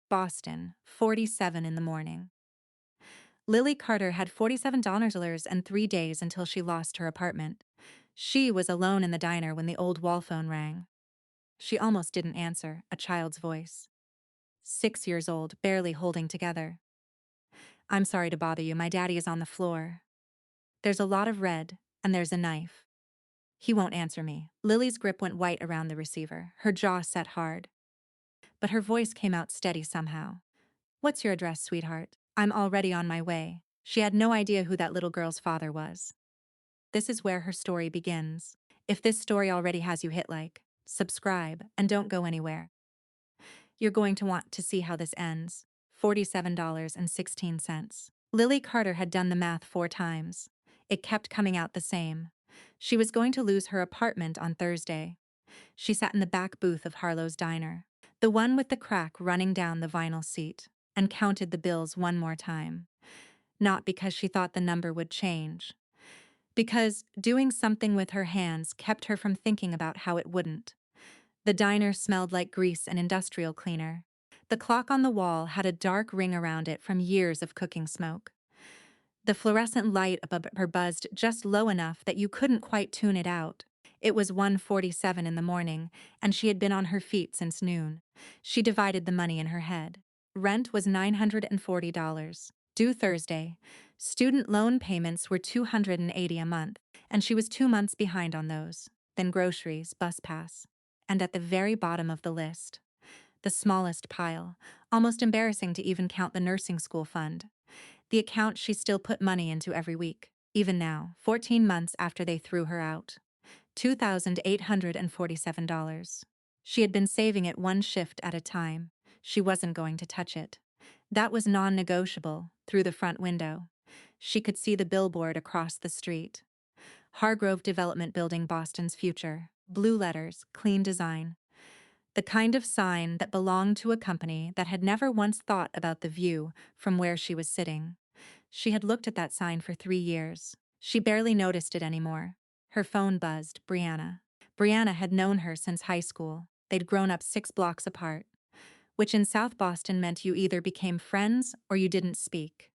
Boston, 47 in the morning. Lily Carter had $47 and 3 days until she lost her apartment. She was alone in the diner when the old wall phone rang. She almost didn't answer, a child's voice. 6 years old, barely holding together. "I'm sorry to bother you, my daddy is on the floor. There's a lot of red, and there's a knife. He won't answer me." Lily's grip went white around the receiver, her jaw set hard. But her voice came out steady somehow. "What's your address, sweetheart? I'm already on my way." She had no idea who that little girl's father was. This is where her story begins. If this story already has you hit like, subscribe, and don't go anywhere. You're going to want to see how this ends. $47.16. Lily Carter had done the math 4 times. It kept coming out the same. She was going to lose her apartment on Thursday. She sat in the back booth of Harlow's diner, the one with the crack running down the vinyl seat, and counted the bills one more time. Not because she thought the number would change. Because doing something with her hands kept her from thinking about how it wouldn't. The diner smelled like grease and industrial cleaner. The clock on the wall had a dark ring around it from years of cooking smoke. The fluorescent light above her buzzed just low enough that you couldn't quite tune it out. It was 1:47 in the morning, and she had been on her feet since noon. She divided the money in her head. Rent was $940, due Thursday. Student loan payments were $280 a month, and she was 2 months behind on those. Then groceries, bus pass. And at the very bottom of the list, the smallest pile, almost embarrassing to even count the nursing school fund. The account she still put money into every week, even now, 14 months after they threw her out. $2,847. She had been saving it one shift at a time. She wasn't going to touch it. That was non-negotiable, through the front window. She could see the billboard across the street. Hargrove Development Building, Boston's future. Blue letters, clean design. The kind of sign that belonged to a company that had never once thought about the view from where she was sitting. She had looked at that sign for 3 years. She barely noticed it anymore. Her phone buzzed. Brianna. Brianna had known her since high school. They'd grown up 6 blocks apart, which in South Boston meant you either became friends or you didn't speak.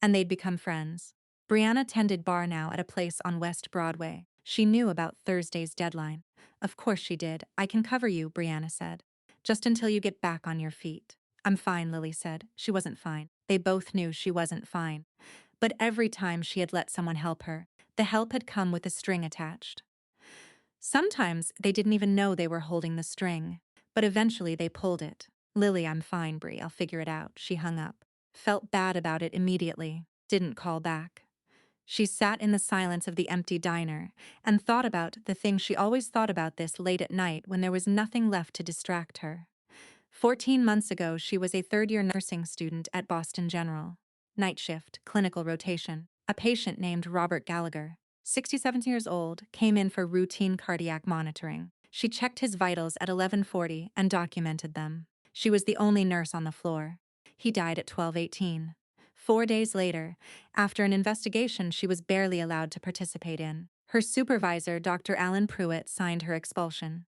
And they'd become friends. Brianna tended bar now at a place on West Broadway. She knew about Thursday's deadline. "Of course she did. I can cover you," Brianna said. "Just until you get back on your feet." "I'm fine," Lily said. She wasn't fine. They both knew she wasn't fine. But every time she had let someone help her, the help had come with a string attached. Sometimes they didn't even know they were holding the string, but eventually they pulled it. "Lily, I'm fine, Bri. I'll figure it out." She hung up. Felt bad about it immediately. Didn't call back. She sat in the silence of the empty diner and thought about the thing she always thought about this late at night when there was nothing left to distract her. 14 months ago, she was a third-year nursing student at Boston General. Night shift, clinical rotation. A patient named Robert Gallagher, 67 years old, came in for routine cardiac monitoring. She checked his vitals at 11:40 and documented them. She was the only nurse on the floor. He died at 12:18. 4 days later, after an investigation she was barely allowed to participate in, her supervisor, Dr. Alan Pruitt, signed her expulsion.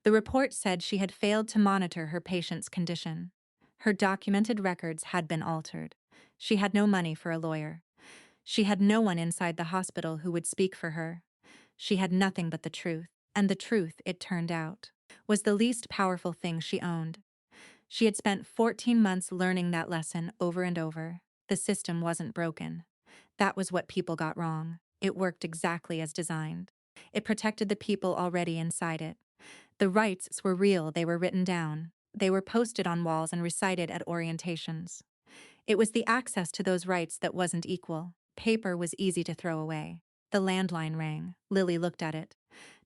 The report said she had failed to monitor her patient's condition. Her documented records had been altered. She had no money for a lawyer. She had no one inside the hospital who would speak for her. She had nothing but the truth, and the truth, it turned out, was the least powerful thing she owned. She had spent 14 months learning that lesson over and over. The system wasn't broken. That was what people got wrong. It worked exactly as designed. It protected the people already inside it. The rights were real, they were written down. They were posted on walls and recited at orientations. It was the access to those rights that wasn't equal. Paper was easy to throw away. The landline rang. Lily looked at it.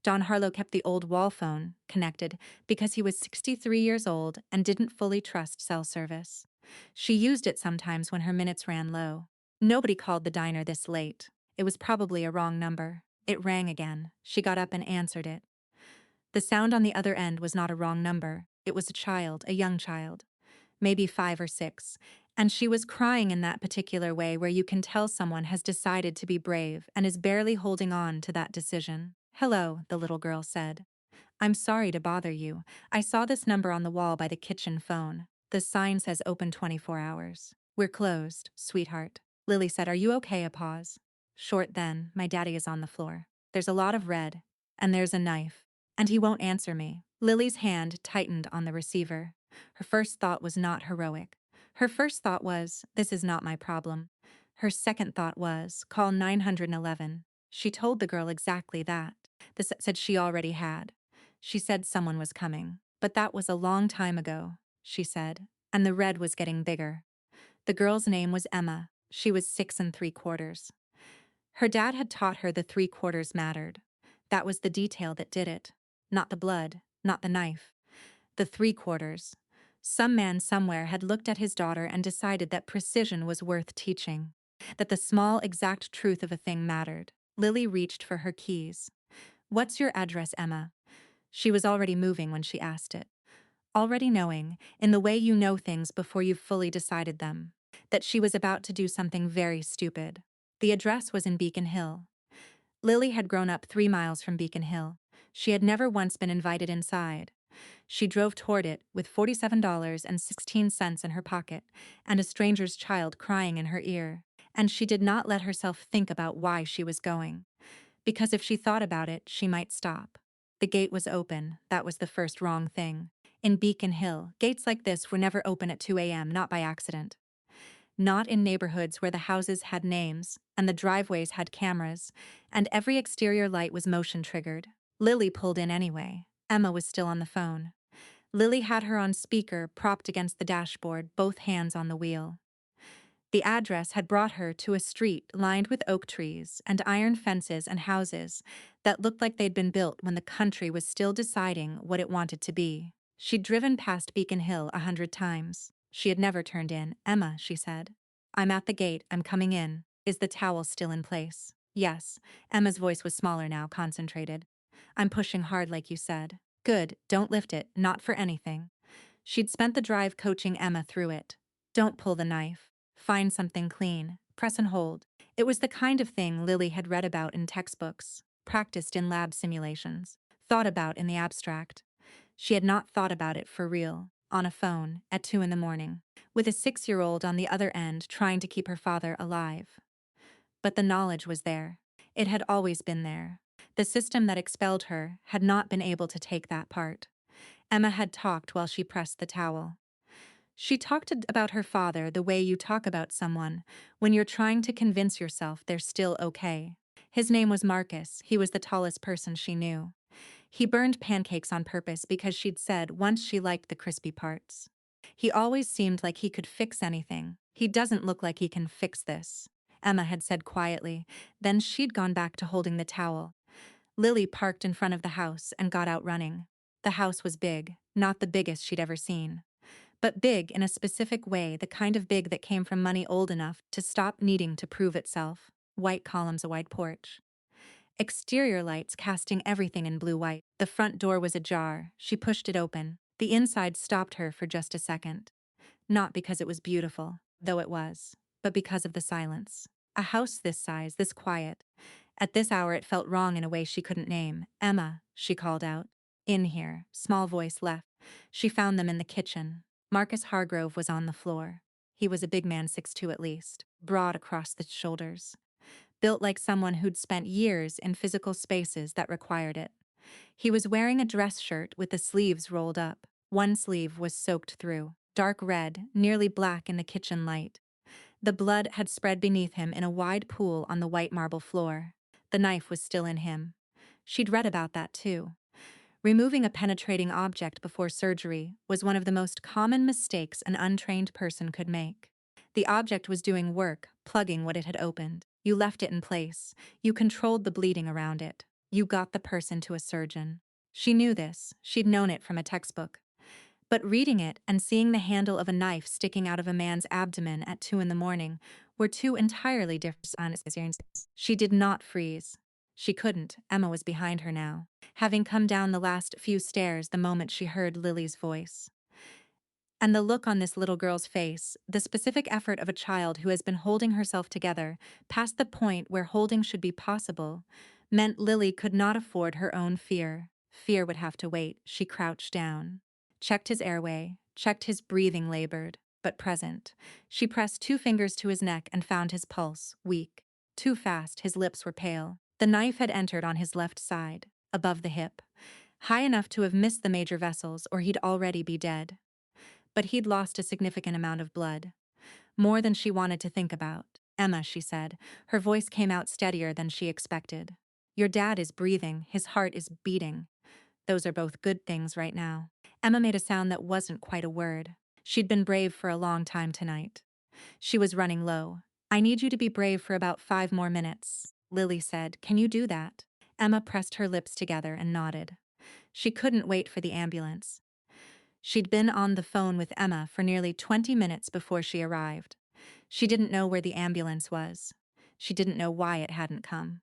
Don Harlow kept the old wall phone connected because he was 63 years old and didn't fully trust cell service. She used it sometimes when her minutes ran low. Nobody called the diner this late. It was probably a wrong number. It rang again. She got up and answered it. The sound on the other end was not a wrong number. It was a child, a young child, maybe 5 or 6, and she was crying in that particular way where you can tell someone has decided to be brave and is barely holding on to that decision. "Hello," the little girl said. "I'm sorry to bother you. I saw this number on the wall by the kitchen phone. The sign says open 24 hours. We're closed, sweetheart. Lily said, "Are you okay?" A pause. Short then, my daddy is on the floor. There's a lot of red. And there's a knife. And he won't answer me. Lily's hand tightened on the receiver. Her first thought was not heroic. Her first thought was, this is not my problem. Her second thought was, call 911. She told the girl exactly that. This said she already had. She said someone was coming. But that was a long time ago, she said, and the red was getting bigger. The girl's name was Emma. She was 6 3/4. Her dad had taught her the 3/4 mattered. That was the detail that did it. Not the blood, not the knife. The 3/4. Some man somewhere had looked at his daughter and decided that precision was worth teaching. That the small, exact truth of a thing mattered. Lily reached for her keys. What's your address, Emma? She was already moving when she asked it. Already knowing, in the way you know things before you've fully decided them, that she was about to do something very stupid. The address was in Beacon Hill. Lily had grown up 3 miles from Beacon Hill. She had never once been invited inside. She drove toward it with $47.16 in her pocket and a stranger's child crying in her ear. And she did not let herself think about why she was going. Because if she thought about it, she might stop. The gate was open. That was the first wrong thing. In Beacon Hill, gates like this were never open at 2 a.m., not by accident. Not in neighborhoods where the houses had names, and the driveways had cameras, and every exterior light was motion-triggered. Lily pulled in anyway. Emma was still on the phone. Lily had her on speaker, propped against the dashboard, both hands on the wheel. The address had brought her to a street lined with oak trees and iron fences and houses that looked like they'd been built when the country was still deciding what it wanted to be. She'd driven past Beacon Hill 100 times. She had never turned in. Emma, she said. I'm at the gate. I'm coming in. Is the towel still in place? Yes. Emma's voice was smaller now, concentrated. I'm pushing hard like you said. Good. Don't lift it. Not for anything. She'd spent the drive coaching Emma through it. Don't pull the knife. Find something clean. Press and hold. It was the kind of thing Lily had read about in textbooks, practiced in lab simulations, thought about in the abstract. She had not thought about it for real, on a phone, at 2 a.m, with a 6-year-old on the other end trying to keep her father alive. But the knowledge was there. It had always been there. The system that expelled her had not been able to take that part. Emma had talked while she pressed the towel. She talked about her father the way you talk about someone when you're trying to convince yourself they're still okay. His name was Marcus. He was the tallest person she knew. He burned pancakes on purpose because she'd said once she liked the crispy parts. He always seemed like he could fix anything. He doesn't look like he can fix this, Emma had said quietly. Then she'd gone back to holding the towel. Lily parked in front of the house and got out running. The house was big, not the biggest she'd ever seen. But big in a specific way, the kind of big that came from money old enough to stop needing to prove itself. White columns, a white porch. Exterior lights casting everything in blue-white. The front door was ajar. She pushed it open. The inside stopped her for just a second. Not because it was beautiful, though it was, but because of the silence. A house this size, this quiet. At this hour it felt wrong in a way she couldn't name. Emma, she called out. In here. Small voice left. She found them in the kitchen. Marcus Hargrove was on the floor. He was a big man, 6'2" at least, broad across the shoulders. Built like someone who'd spent years in physical spaces that required it. He was wearing a dress shirt with the sleeves rolled up. One sleeve was soaked through, dark red, nearly black in the kitchen light. The blood had spread beneath him in a wide pool on the white marble floor. The knife was still in him. She'd read about that too. Removing a penetrating object before surgery was one of the most common mistakes an untrained person could make. The object was doing work, plugging what it had opened. You left it in place. You controlled the bleeding around it. You got the person to a surgeon. She knew this. She'd known it from a textbook. But reading it and seeing the handle of a knife sticking out of a man's abdomen at 2 a.m. were two entirely different experiences. She did not freeze. She couldn't. Emma was behind her now, having come down the last few stairs the moment she heard Lily's voice. And the look on this little girl's face, the specific effort of a child who has been holding herself together past the point where holding should be possible, meant Lily could not afford her own fear. Fear would have to wait. She crouched down, checked his airway, checked his breathing labored, but present. She pressed 2 fingers to his neck and found his pulse, weak. Too fast, his lips were pale. The knife had entered on his left side, above the hip. High enough to have missed the major vessels or he'd already be dead. But he'd lost a significant amount of blood. More than she wanted to think about. Emma, she said. Her voice came out steadier than she expected. Your dad is breathing, his heart is beating. Those are both good things right now. Emma made a sound that wasn't quite a word. She'd been brave for a long time tonight. She was running low. I need you to be brave for about 5 more minutes, Lily said. Can you do that? Emma pressed her lips together and nodded. She couldn't wait for the ambulance. She'd been on the phone with Emma for nearly 20 minutes before she arrived. She didn't know where the ambulance was. She didn't know why it hadn't come.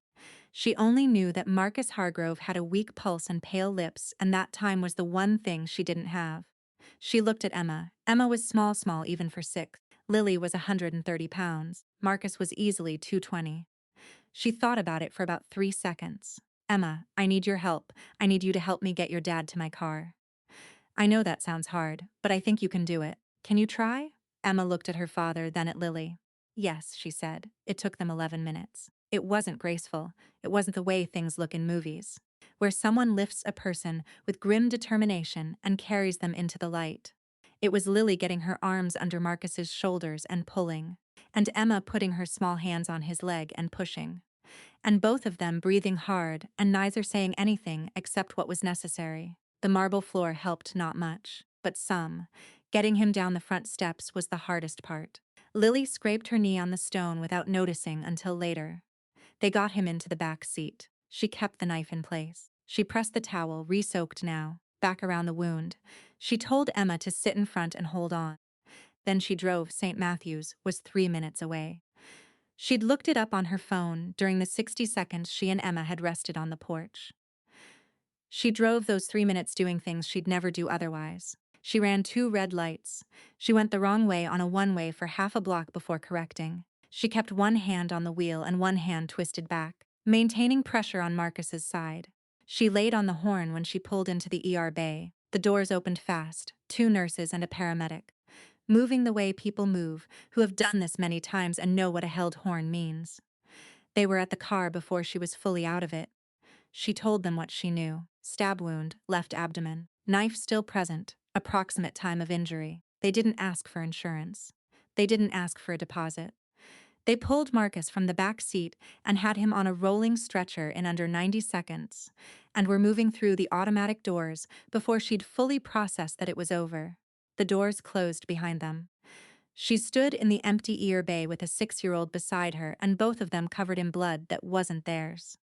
She only knew that Marcus Hargrove had a weak pulse and pale lips, and that time was the one thing she didn't have. She looked at Emma. Emma was small even for 6. Lily was 130 pounds. Marcus was easily 220. She thought about it for about 3 seconds. Emma, I need your help. I need you to help me get your dad to my car. I know that sounds hard, but I think you can do it. Can you try? Emma looked at her father, then at Lily. Yes, she said. It took them 11 minutes. It wasn't graceful. It wasn't the way things look in movies, where someone lifts a person with grim determination and carries them into the light. It was Lily getting her arms under Marcus's shoulders and pulling, and Emma putting her small hands on his leg and pushing. And both of them breathing hard and neither saying anything except what was necessary. The marble floor helped not much, but some. Getting him down the front steps was the hardest part. Lily scraped her knee on the stone without noticing until later. They got him into the back seat. She kept the knife in place. She pressed the towel, re-soaked now, back around the wound. She told Emma to sit in front and hold on. Then she drove. St. Matthew's was 3 minutes away. She'd looked it up on her phone during the 60 seconds she and Emma had rested on the porch. She drove those 3 minutes doing things she'd never do otherwise. She ran 2 red lights. She went the wrong way on a one-way for half a block before correcting. She kept one hand on the wheel and one hand twisted back, maintaining pressure on Marcus's side. She laid on the horn when she pulled into the ER bay. The doors opened fast, 2 nurses and a paramedic. Moving the way people move, who have done this many times and know what a held horn means. They were at the car before she was fully out of it. She told them what she knew. Stab wound, left abdomen. Knife still present. Approximate time of injury. They didn't ask for insurance. They didn't ask for a deposit. They pulled Marcus from the back seat and had him on a rolling stretcher in under 90 seconds, and were moving through the automatic doors before she'd fully processed that it was over. The doors closed behind them. She stood in the empty ER bay with a 6-year-old beside her and both of them covered in blood that wasn't theirs.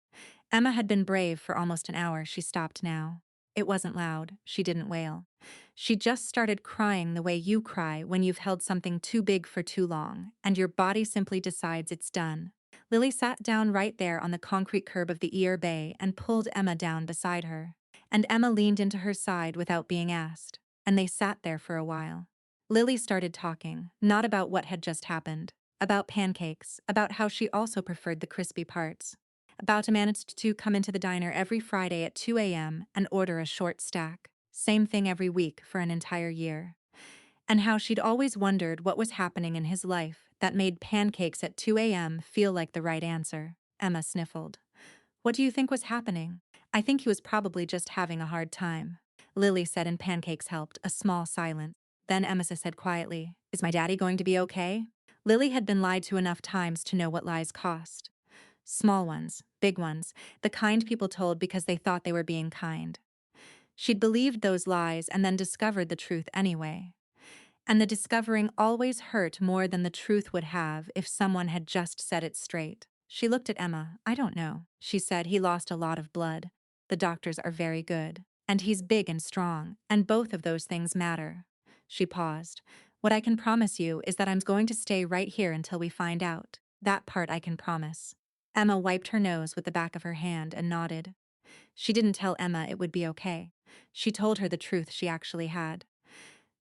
Emma had been brave for almost an hour. She stopped now. It wasn't loud. She didn't wail. She just started crying the way you cry when you've held something too big for too long, and your body simply decides it's done. Lily sat down right there on the concrete curb of the ER bay and pulled Emma down beside her. And Emma leaned into her side without being asked, and they sat there for a while. Lily started talking, not about what had just happened, about pancakes, about how she also preferred the crispy parts. About to manage to come into the diner every Friday at 2 a.m. and order a short stack. Same thing every week for an entire year. And how she'd always wondered what was happening in his life that made pancakes at 2 a.m. feel like the right answer. Emma sniffled. What do you think was happening? I think he was probably just having a hard time. Lily said, and pancakes helped. A small silence. Then Emma said quietly, Is my daddy going to be okay? Lily had been lied to enough times to know what lies cost. Small ones, big ones, the kind people told because they thought they were being kind. She'd believed those lies and then discovered the truth anyway. And the discovering always hurt more than the truth would have if someone had just said it straight. She looked at Emma. I don't know. She said, he lost a lot of blood. The doctors are very good. And he's big and strong, and both of those things matter. She paused. What I can promise you is that I'm going to stay right here until we find out. That part I can promise. Emma wiped her nose with the back of her hand and nodded. She didn't tell Emma it would be okay. She told her the truth she actually had.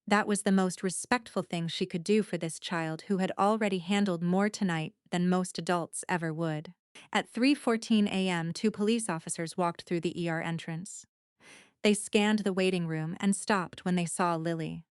That was the most respectful thing she could do for this child who had already handled more tonight than most adults ever would. At 3:14 a.m., 2 police officers walked through the ER entrance. They scanned the waiting room and stopped when they saw Lily.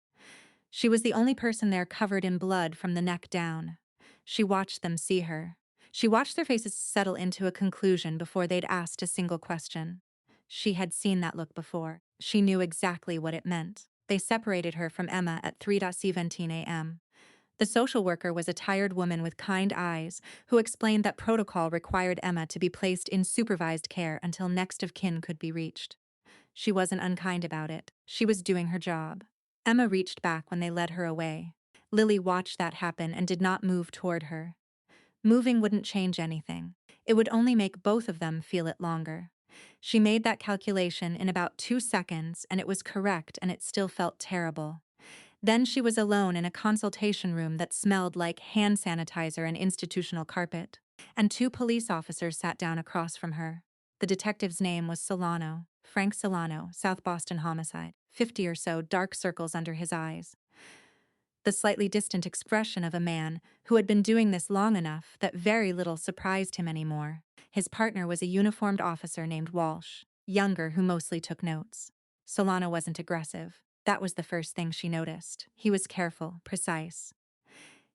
She was the only person there covered in blood from the neck down. She watched them see her. She watched their faces settle into a conclusion before they'd asked a single question. She had seen that look before. She knew exactly what it meant. They separated her from Emma at 3:17 a.m. The social worker was a tired woman with kind eyes who explained that protocol required Emma to be placed in supervised care until next of kin could be reached. She wasn't unkind about it. She was doing her job. Emma reached back when they led her away. Lily watched that happen and did not move toward her. Moving wouldn't change anything. It would only make both of them feel it longer. She made that calculation in about 2 seconds, and it was correct, and it still felt terrible. Then she was alone in a consultation room that smelled like hand sanitizer and institutional carpet. And two police officers sat down across from her. The detective's name was Solano, Frank Solano, South Boston homicide, 50 or so dark circles under his eyes. The slightly distant expression of a man who had been doing this long enough that very little surprised him anymore. His partner was a uniformed officer named Walsh, younger, who mostly took notes. Solano wasn't aggressive. That was the first thing she noticed. He was careful, precise.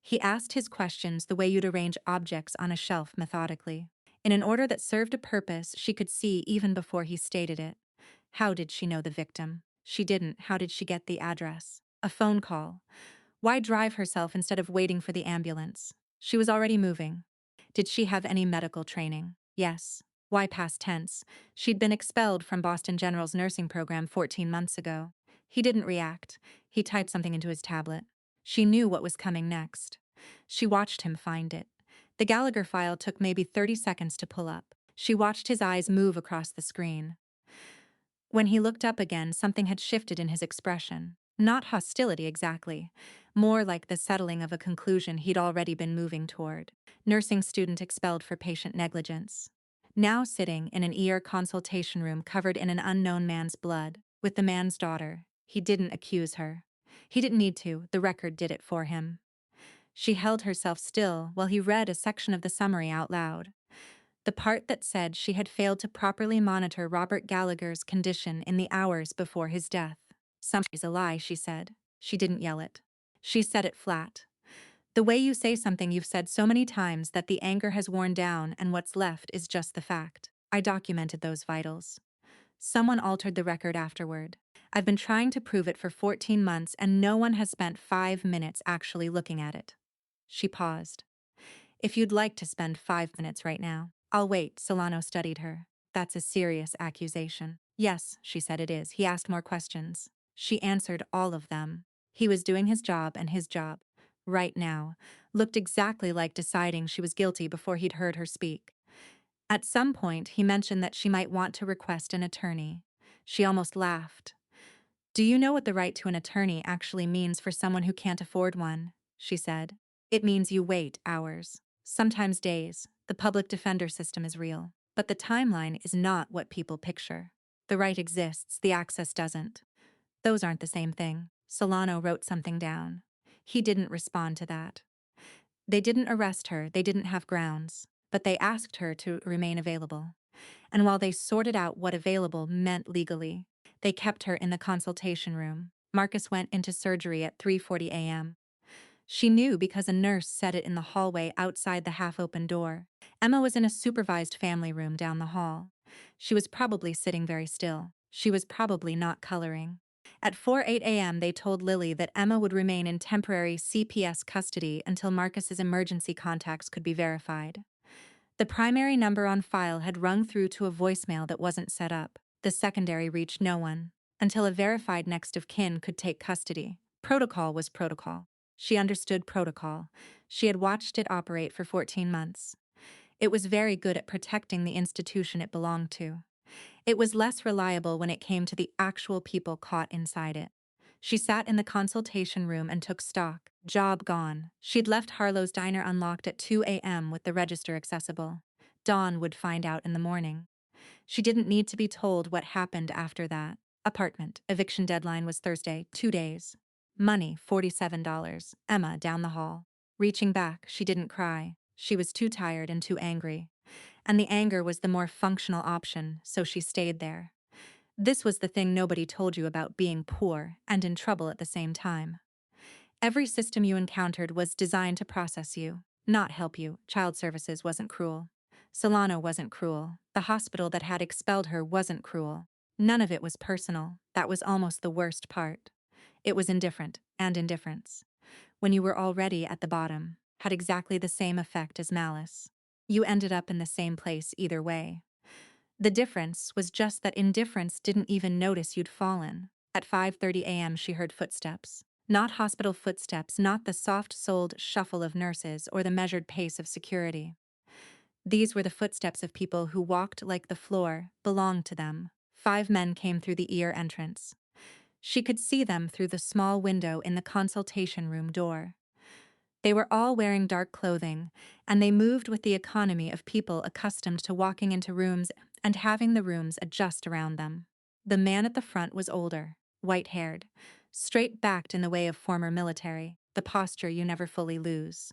He asked his questions the way you'd arrange objects on a shelf methodically, in an order that served a purpose she could see even before he stated it. How did she know the victim? She didn't. How did she get the address? A phone call. Why drive herself instead of waiting for the ambulance? She was already moving. Did she have any medical training? Yes. Why past tense? She'd been expelled from Boston General's nursing program 14 months ago. He didn't react. He typed something into his tablet. She knew what was coming next. She watched him find it. The Gallagher file took maybe 30 seconds to pull up. She watched his eyes move across the screen. When he looked up again, something had shifted in his expression. Not hostility exactly, more like the settling of a conclusion he'd already been moving toward. Nursing student expelled for patient negligence. Now sitting in an ER consultation room covered in an unknown man's blood, with the man's daughter. He didn't accuse her. He didn't need to, the record did it for him. She held herself still while he read a section of the summary out loud. The part that said she had failed to properly monitor Robert Gallagher's condition in the hours before his death. Something's a lie, she said. She didn't yell it. She said it flat. The way you say something you've said so many times that the anger has worn down and what's left is just the fact. I documented those vitals. Someone altered the record afterward. I've been trying to prove it for 14 months and no one has spent 5 minutes actually looking at it. She paused. If you'd like to spend 5 minutes right now. I'll wait, Solano studied her. That's a serious accusation. Yes, she said it is. He asked more questions. She answered all of them. He was doing his job, and his job, right now, looked exactly like deciding she was guilty before he'd heard her speak. At some point, he mentioned that she might want to request an attorney. She almost laughed. Do you know what the right to an attorney actually means for someone who can't afford one? She said. It means you wait hours, sometimes days. The public defender system is real, but the timeline is not what people picture. The right exists, the access doesn't. Those aren't the same thing. Solano wrote something down. He didn't respond to that. They didn't arrest her, they didn't have grounds, but they asked her to remain available. And while they sorted out what available meant legally, they kept her in the consultation room. Marcus went into surgery at 3:40 a.m. She knew because a nurse said it in the hallway outside the half-open door. Emma was in a supervised family room down the hall. She was probably sitting very still. She was probably not coloring. At 4:08 a.m. they told Lily that Emma would remain in temporary CPS custody until Marcus's emergency contacts could be verified. The primary number on file had rung through to a voicemail that wasn't set up. The secondary reached no one, until a verified next of kin could take custody. Protocol was protocol. She understood protocol. She had watched it operate for 14 months. It was very good at protecting the institution it belonged to. It was less reliable when it came to the actual people caught inside it. She sat in the consultation room and took stock. Job gone. She'd left Harlow's diner unlocked at 2 a.m. with the register accessible. Dawn would find out in the morning. She didn't need to be told what happened after that. Apartment. Eviction deadline was Thursday, 2 days. Money, $47. Emma down the hall. Reaching back, she didn't cry. She was too tired and too angry. And the anger was the more functional option, so she stayed there. This was the thing nobody told you about being poor and in trouble at the same time. Every system you encountered was designed to process you, not help you. Child services wasn't cruel. Solano wasn't cruel. The hospital that had expelled her wasn't cruel. None of it was personal. That was almost the worst part. It was indifferent, and indifference, when you were already at the bottom, had exactly the same effect as malice. You ended up in the same place either way. The difference was just that indifference didn't even notice you'd fallen. At 5:30 a.m. she heard footsteps. Not hospital footsteps, not the soft-soled shuffle of nurses or the measured pace of security. These were the footsteps of people who walked like the floor belonged to them. 5 men came through the ER entrance. She could see them through the small window in the consultation room door. They were all wearing dark clothing, and they moved with the economy of people accustomed to walking into rooms and having the rooms adjust around them. The man at the front was older, white-haired, straight-backed in the way of former military, the posture you never fully lose.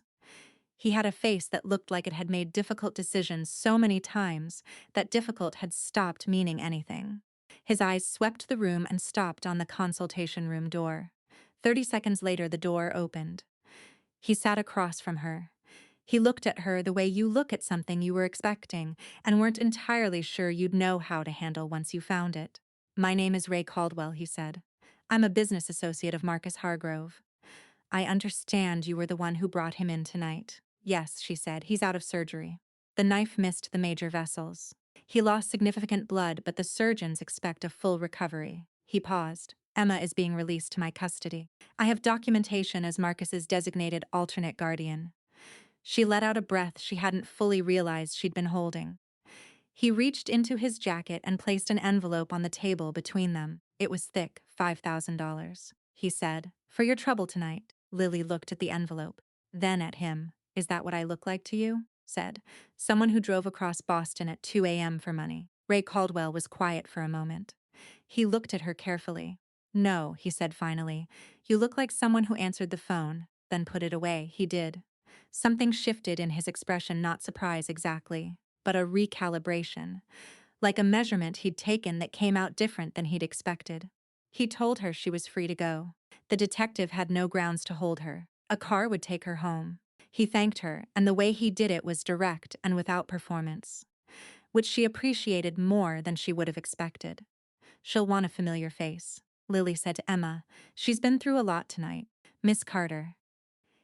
He had a face that looked like it had made difficult decisions so many times that difficult had stopped meaning anything. His eyes swept the room and stopped on the consultation room door. 30 seconds later, the door opened. He sat across from her. He looked at her the way you look at something you were expecting and weren't entirely sure you'd know how to handle once you found it. "My name is Ray Caldwell," he said. "I'm a business associate of Marcus Hargrove. I understand you were the one who brought him in tonight." "Yes," she said. "He's out of surgery." The knife missed the major vessels. He lost significant blood, but the surgeons expect a full recovery. He paused. "Emma is being released to my custody. I have documentation as Marcus's designated alternate guardian." She let out a breath she hadn't fully realized she'd been holding. He reached into his jacket and placed an envelope on the table between them. It was thick, $5,000. He said, "For your trouble tonight." Lily looked at the envelope, then at him. "Is that what I look like to you?" Said, "Someone who drove across Boston at 2 a.m. for money." Ray Caldwell was quiet for a moment. He looked at her carefully. "No," he said finally. "You look like someone who answered the phone, then put it away." He did. Something shifted in his expression, not surprise exactly, but a recalibration, like a measurement he'd taken that came out different than he'd expected. He told her she was free to go. The detective had no grounds to hold her. A car would take her home. He thanked her, and the way he did it was direct and without performance, which she appreciated more than she would have expected. "She'll want a familiar face," Lily said to Emma. "She's been through a lot tonight. Miss Carter."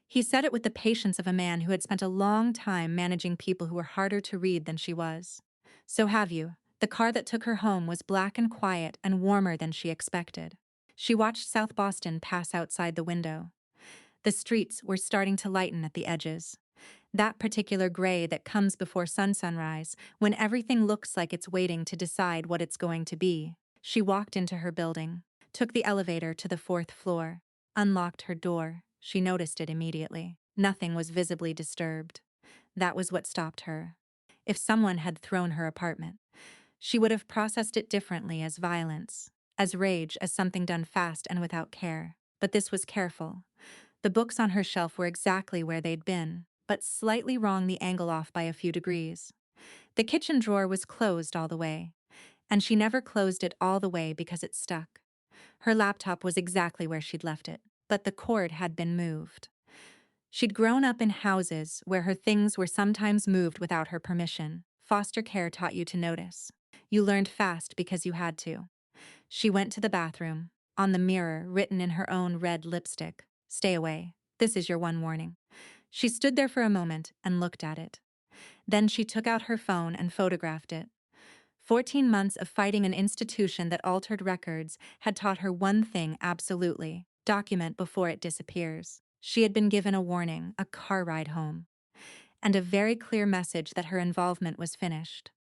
He said it with the patience of a man who had spent a long time managing people who were harder to read than she was. "So have you." The car that took her home was black and quiet and warmer than she expected. She watched South Boston pass outside the window. The streets were starting to lighten at the edges. That particular gray that comes before sunrise, when everything looks like it's waiting to decide what it's going to be. She walked into her building, took the elevator to the 4th floor, unlocked her door. She noticed it immediately. Nothing was visibly disturbed. That was what stopped her. If someone had thrown her apartment, she would have processed it differently, as violence, as rage, as something done fast and without care. But this was careful. The books on her shelf were exactly where they'd been, but slightly wrong, the angle off by a few degrees. The kitchen drawer was closed all the way, and she never closed it all the way because it stuck. Her laptop was exactly where she'd left it, but the cord had been moved. She'd grown up in houses where her things were sometimes moved without her permission. Foster care taught you to notice. You learned fast because you had to. She went to the bathroom. On the mirror, written in her own red lipstick, "Stay away. This is your one warning." She stood there for a moment and looked at it. Then she took out her phone and photographed it. 14 months of fighting an institution that altered records had taught her one thing absolutely: document before it disappears. She had been given a warning, a car ride home, and a very clear message that her involvement was finished.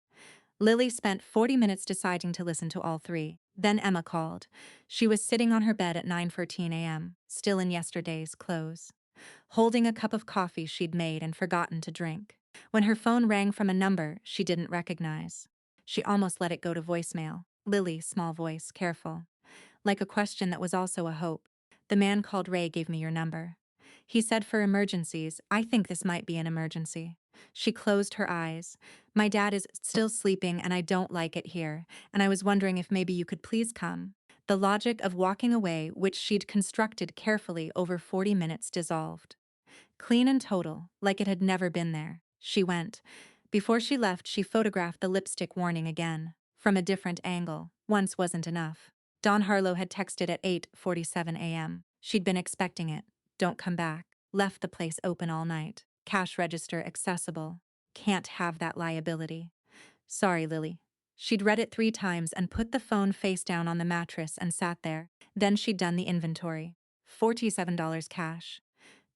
Lily spent 40 minutes deciding to listen to all three. Then Emma called. She was sitting on her bed at 9:14 a.m., still in yesterday's clothes, holding a cup of coffee she'd made and forgotten to drink, when her phone rang from a number she didn't recognize. She almost let it go to voicemail. Lily, small voice, careful, like a question that was also a hope. "The man called Ray gave me your number. He said for emergencies. I think this might be an emergency." She closed her eyes. "My dad is still sleeping and I don't like it here, and I was wondering if maybe you could please come." The logic of walking away, which she'd constructed carefully over 40 minutes, dissolved. Clean and total, like it had never been there. She went. Before she left, she photographed the lipstick warning again, from a different angle. Once wasn't enough. Don Harlow had texted at 8:47 a.m. She'd been expecting it. Don't come back. Left the place open all night. Cash register accessible. Can't have that liability. Sorry, Lily. She'd read it 3 times and put the phone face down on the mattress and sat there. Then she'd done the inventory. $47 cash.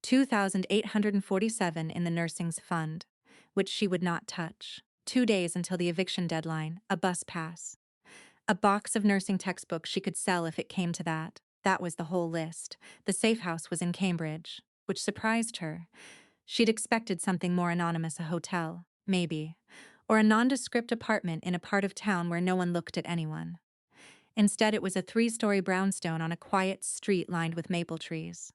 2,847 in the nursing's fund, which she would not touch. 2 days until the eviction deadline, a bus pass. A box of nursing textbooks she could sell if it came to that. That was the whole list. The safe house was in Cambridge, which surprised her. She'd expected something more anonymous, a hotel, maybe, or a nondescript apartment in a part of town where no one looked at anyone. Instead, it was a 3-story brownstone on a quiet street lined with maple trees.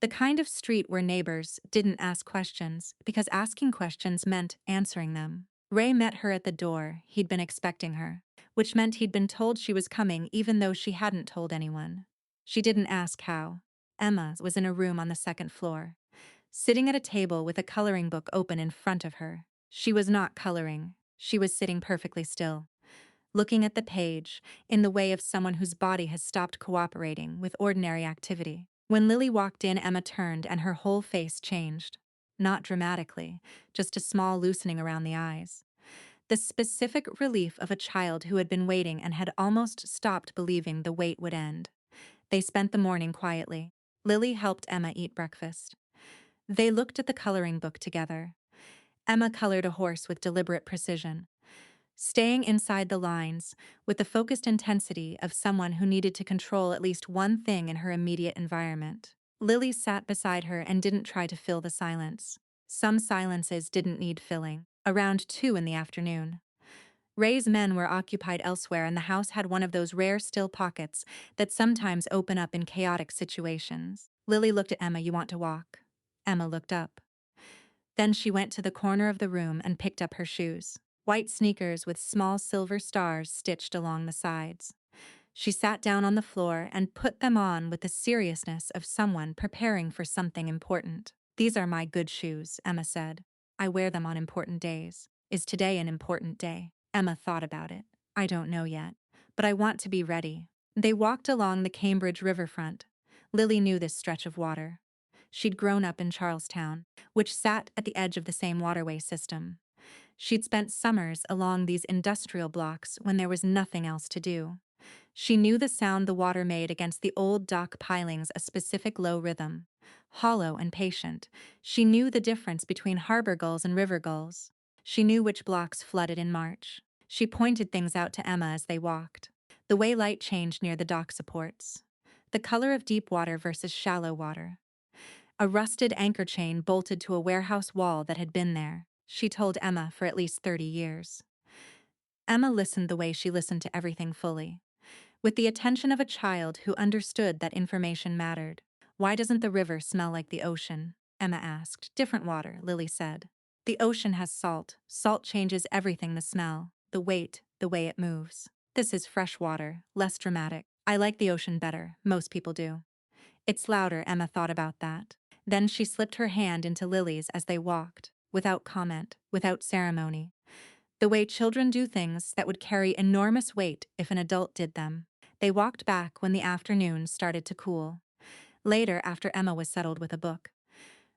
The kind of street where neighbors didn't ask questions, because asking questions meant answering them. Ray met her at the door. He'd been expecting her, which meant he'd been told she was coming even though she hadn't told anyone. She didn't ask how. Emma was in a room on the 2nd floor, sitting at a table with a coloring book open in front of her. She was not coloring. She was sitting perfectly still, looking at the page, in the way of someone whose body has stopped cooperating with ordinary activity. When Lily walked in, Emma turned and her whole face changed. Not dramatically, just a small loosening around the eyes. The specific relief of a child who had been waiting and had almost stopped believing the wait would end. They spent the morning quietly. Lily helped Emma eat breakfast. They looked at the coloring book together. Emma colored a horse with deliberate precision, staying inside the lines with the focused intensity of someone who needed to control at least one thing in her immediate environment. Lily sat beside her and didn't try to fill the silence. Some silences didn't need filling. Around 2 in the afternoon, Ray's men were occupied elsewhere and the house had one of those rare still pockets that sometimes open up in chaotic situations. Lily looked at Emma. You want to walk? Emma looked up. Then she went to the corner of the room and picked up her shoes. White sneakers with small silver stars stitched along the sides. She sat down on the floor and put them on with the seriousness of someone preparing for something important. These are my good shoes, Emma said. I wear them on important days. Is today an important day? Emma thought about it. I don't know yet, but I want to be ready. They walked along the Cambridge riverfront. Lily knew this stretch of water. She'd grown up in Charlestown, which sat at the edge of the same waterway system. She'd spent summers along these industrial blocks when there was nothing else to do. She knew the sound the water made against the old dock pilings, a specific low rhythm, hollow and patient. She knew the difference between harbor gulls and river gulls. She knew which blocks flooded in March. She pointed things out to Emma as they walked. The way light changed near the dock supports. The color of deep water versus shallow water. A rusted anchor chain bolted to a warehouse wall that had been there, she told Emma, for at least 30 years. Emma listened the way she listened to everything fully, with the attention of a child who understood that information mattered. Why doesn't the river smell like the ocean? Emma asked. Different water, Lily said. The ocean has salt. Salt changes everything, the smell, the weight, the way it moves. This is fresh water, less dramatic. I like the ocean better, most people do. It's louder, Emma thought about that. Then she slipped her hand into Lily's as they walked, without comment, without ceremony. The way children do things that would carry enormous weight if an adult did them. They walked back when the afternoon started to cool. Later, after Emma was settled with a book,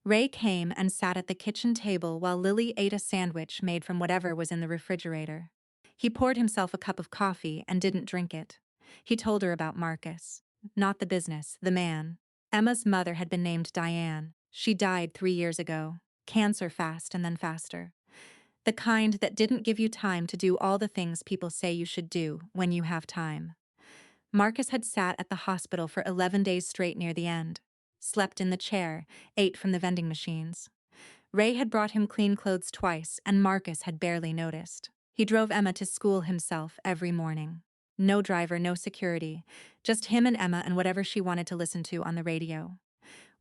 Ray came and sat at the kitchen table while Lily ate a sandwich made from whatever was in the refrigerator. He poured himself a cup of coffee and didn't drink it. He told her about Marcus. Not the business, the man. Emma's mother had been named Diane. She died 3 years ago. Cancer, fast and then faster. The kind that didn't give you time to do all the things people say you should do when you have time. Marcus had sat at the hospital for 11 days straight near the end. Slept in the chair, ate from the vending machines. Ray had brought him clean clothes twice, and Marcus had barely noticed. He drove Emma to school himself every morning. No driver, no security, just him and Emma and whatever she wanted to listen to on the radio,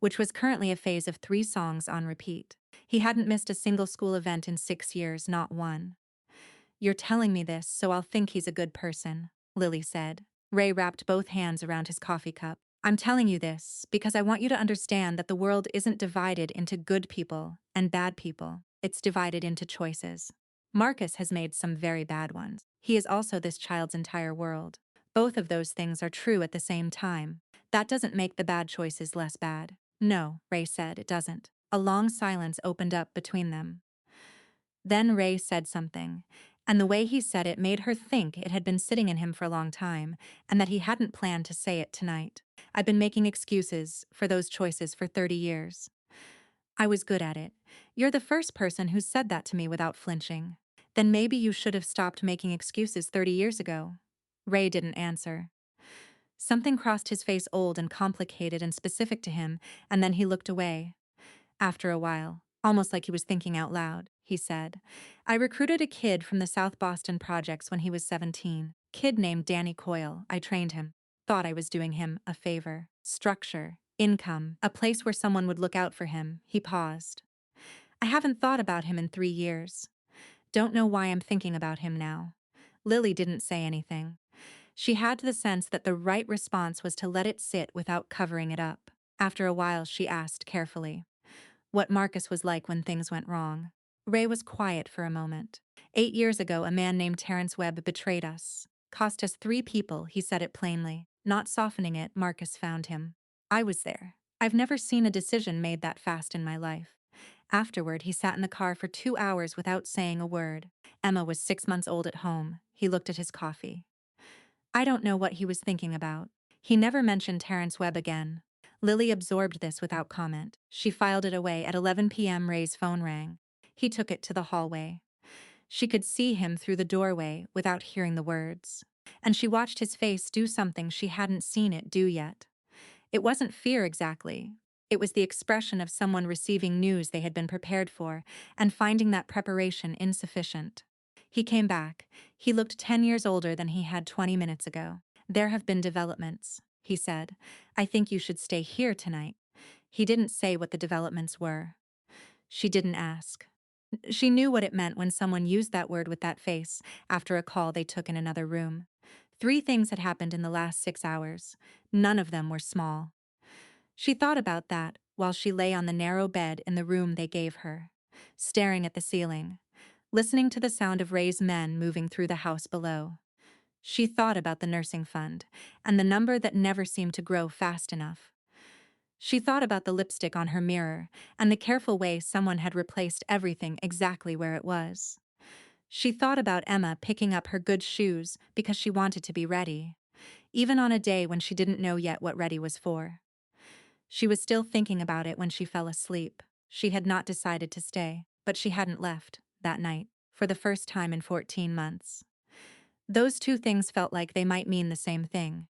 which was currently a phase of 3 songs on repeat. He hadn't missed a single school event in 6 years, not one. You're telling me this, so I'll think he's a good person, Lily said. Ray wrapped both hands around his coffee cup. I'm telling you this because I want you to understand that the world isn't divided into good people and bad people. It's divided into choices. Marcus has made some very bad ones. He is also this child's entire world. Both of those things are true at the same time. That doesn't make the bad choices less bad. No, Ray said, it doesn't. A long silence opened up between them. Then Ray said something, and the way he said it made her think it had been sitting in him for a long time, and that he hadn't planned to say it tonight. I've been making excuses for those choices for 30 years. I was good at it. You're the first person who said that to me without flinching. Then maybe you should have stopped making excuses 30 years ago. Ray didn't answer. Something crossed his face, old and complicated and specific to him, and then he looked away. After a while, almost like he was thinking out loud, he said, I recruited a kid from the South Boston projects when he was 17. Kid named Danny Coyle. I trained him. Thought I was doing him a favor. Structure, income, a place where someone would look out for him. He paused. I haven't thought about him in 3 years. Don't know why I'm thinking about him now. Lily didn't say anything. She had the sense that the right response was to let it sit without covering it up. After a while, she asked carefully what Marcus was like when things went wrong. Ray was quiet for a moment. 8 years ago, a man named Terrence Webb betrayed us. Cost us 3 people, he said it plainly. Not softening it, Marcus found him. I was there. I've never seen a decision made that fast in my life. Afterward, he sat in the car for 2 hours without saying a word. Emma was 6 months old at home. He looked at his coffee. I don't know what he was thinking about. He never mentioned Terrence Webb again. Lily absorbed this without comment. She filed it away. At 11 p.m. Ray's phone rang. He took it to the hallway. She could see him through the doorway without hearing the words. And she watched his face do something she hadn't seen it do yet. It wasn't fear exactly. It was the expression of someone receiving news they had been prepared for and finding that preparation insufficient. He came back. He looked 10 years older than he had 20 minutes ago. There have been developments, he said. I think you should stay here tonight. He didn't say what the developments were. She didn't ask. She knew what it meant when someone used that word with that face after a call they took in another room. 3 things had happened in the last 6 hours. None of them were small. She thought about that while she lay on the narrow bed in the room they gave her, staring at the ceiling, listening to the sound of Ray's men moving through the house below. She thought about the nursing fund and the number that never seemed to grow fast enough. She thought about the lipstick on her mirror and the careful way someone had replaced everything exactly where it was. She thought about Emma picking up her good shoes because she wanted to be ready, even on a day when she didn't know yet what ready was for. She was still thinking about it when she fell asleep. She had not decided to stay, but she hadn't left, that night, for the first time in 14 months. Those 2 things felt like they might mean the same thing.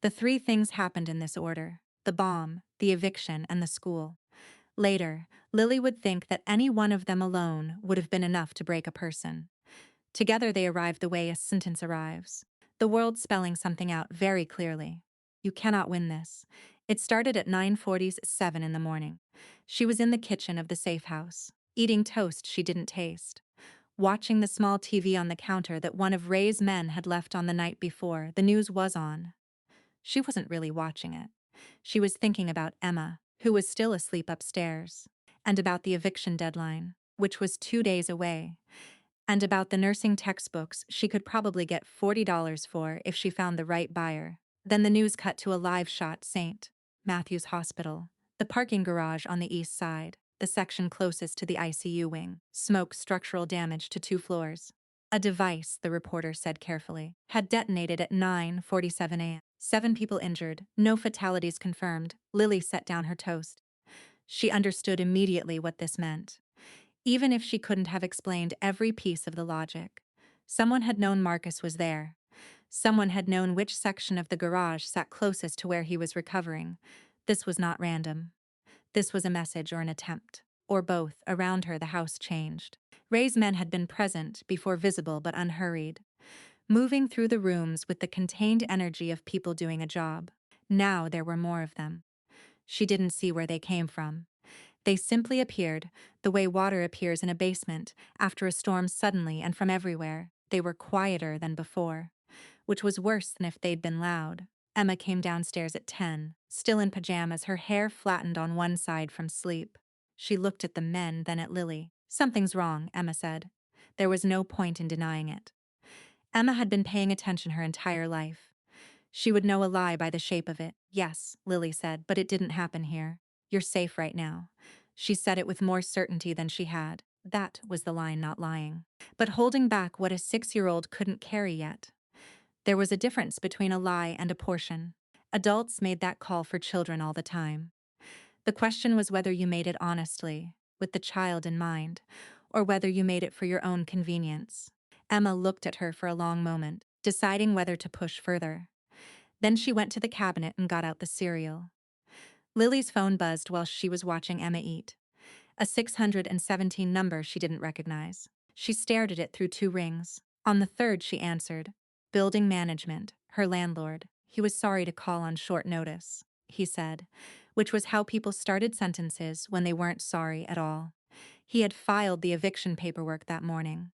The 3 things happened in this order: the bomb, the eviction, and the school. Later, Lily would think that any one of them alone would have been enough to break a person. Together they arrived the way a sentence arrives. The world spelling something out very clearly. You cannot win this. It started at 9:47 in the morning. She was in the kitchen of the safe house, eating toast she didn't taste, watching the small TV on the counter that one of Ray's men had left on the night before. The news was on. She wasn't really watching it. She was thinking about Emma, who was still asleep upstairs, and about the eviction deadline, which was 2 days away, and about the nursing textbooks she could probably get $40 for if she found the right buyer. Then the news cut to a live shot: St. Matthew's Hospital, the parking garage on the east side, the section closest to the ICU wing, smoke, structural damage to 2 floors. A device, the reporter said carefully, had detonated at 9:47 a.m. 7 people injured, no fatalities confirmed. Lily set down her toast. She understood immediately what this meant, even if she couldn't have explained every piece of the logic. Someone had known Marcus was there. Someone had known which section of the garage sat closest to where he was recovering. This was not random. This was a message or an attempt, or both. Around her, the house changed. Ray's men had been present, before visible but unhurried, moving through the rooms with the contained energy of people doing a job. Now there were more of them. She didn't see where they came from. They simply appeared, the way water appears in a basement after a storm suddenly and from everywhere. They were quieter than before. which was worse than if they'd been loud. Emma came downstairs at 10, still in pajamas, her hair flattened on one side from sleep. She looked at the men, then at Lily. "Something's wrong," Emma said. There was no point in denying it. Emma had been paying attention her entire life. She would know a lie by the shape of it. "Yes," Lily said, "but it didn't happen here. You're safe right now." She said it with more certainty than she had. That was the line, not lying. But holding back what a 6-year-old couldn't carry yet. There was a difference between a lie and a portion. Adults made that call for children all the time. The question was whether you made it honestly, with the child in mind, or whether you made it for your own convenience. Emma looked at her for a long moment, deciding whether to push further. Then she went to the cabinet and got out the cereal. Lily's phone buzzed while she was watching Emma eat. A 617 number she didn't recognize. She stared at it through 2 rings. On the third, she answered. Building management, her landlord. He was sorry to call on short notice, he said, which was how people started sentences when they weren't sorry at all. He had filed the eviction paperwork that morning.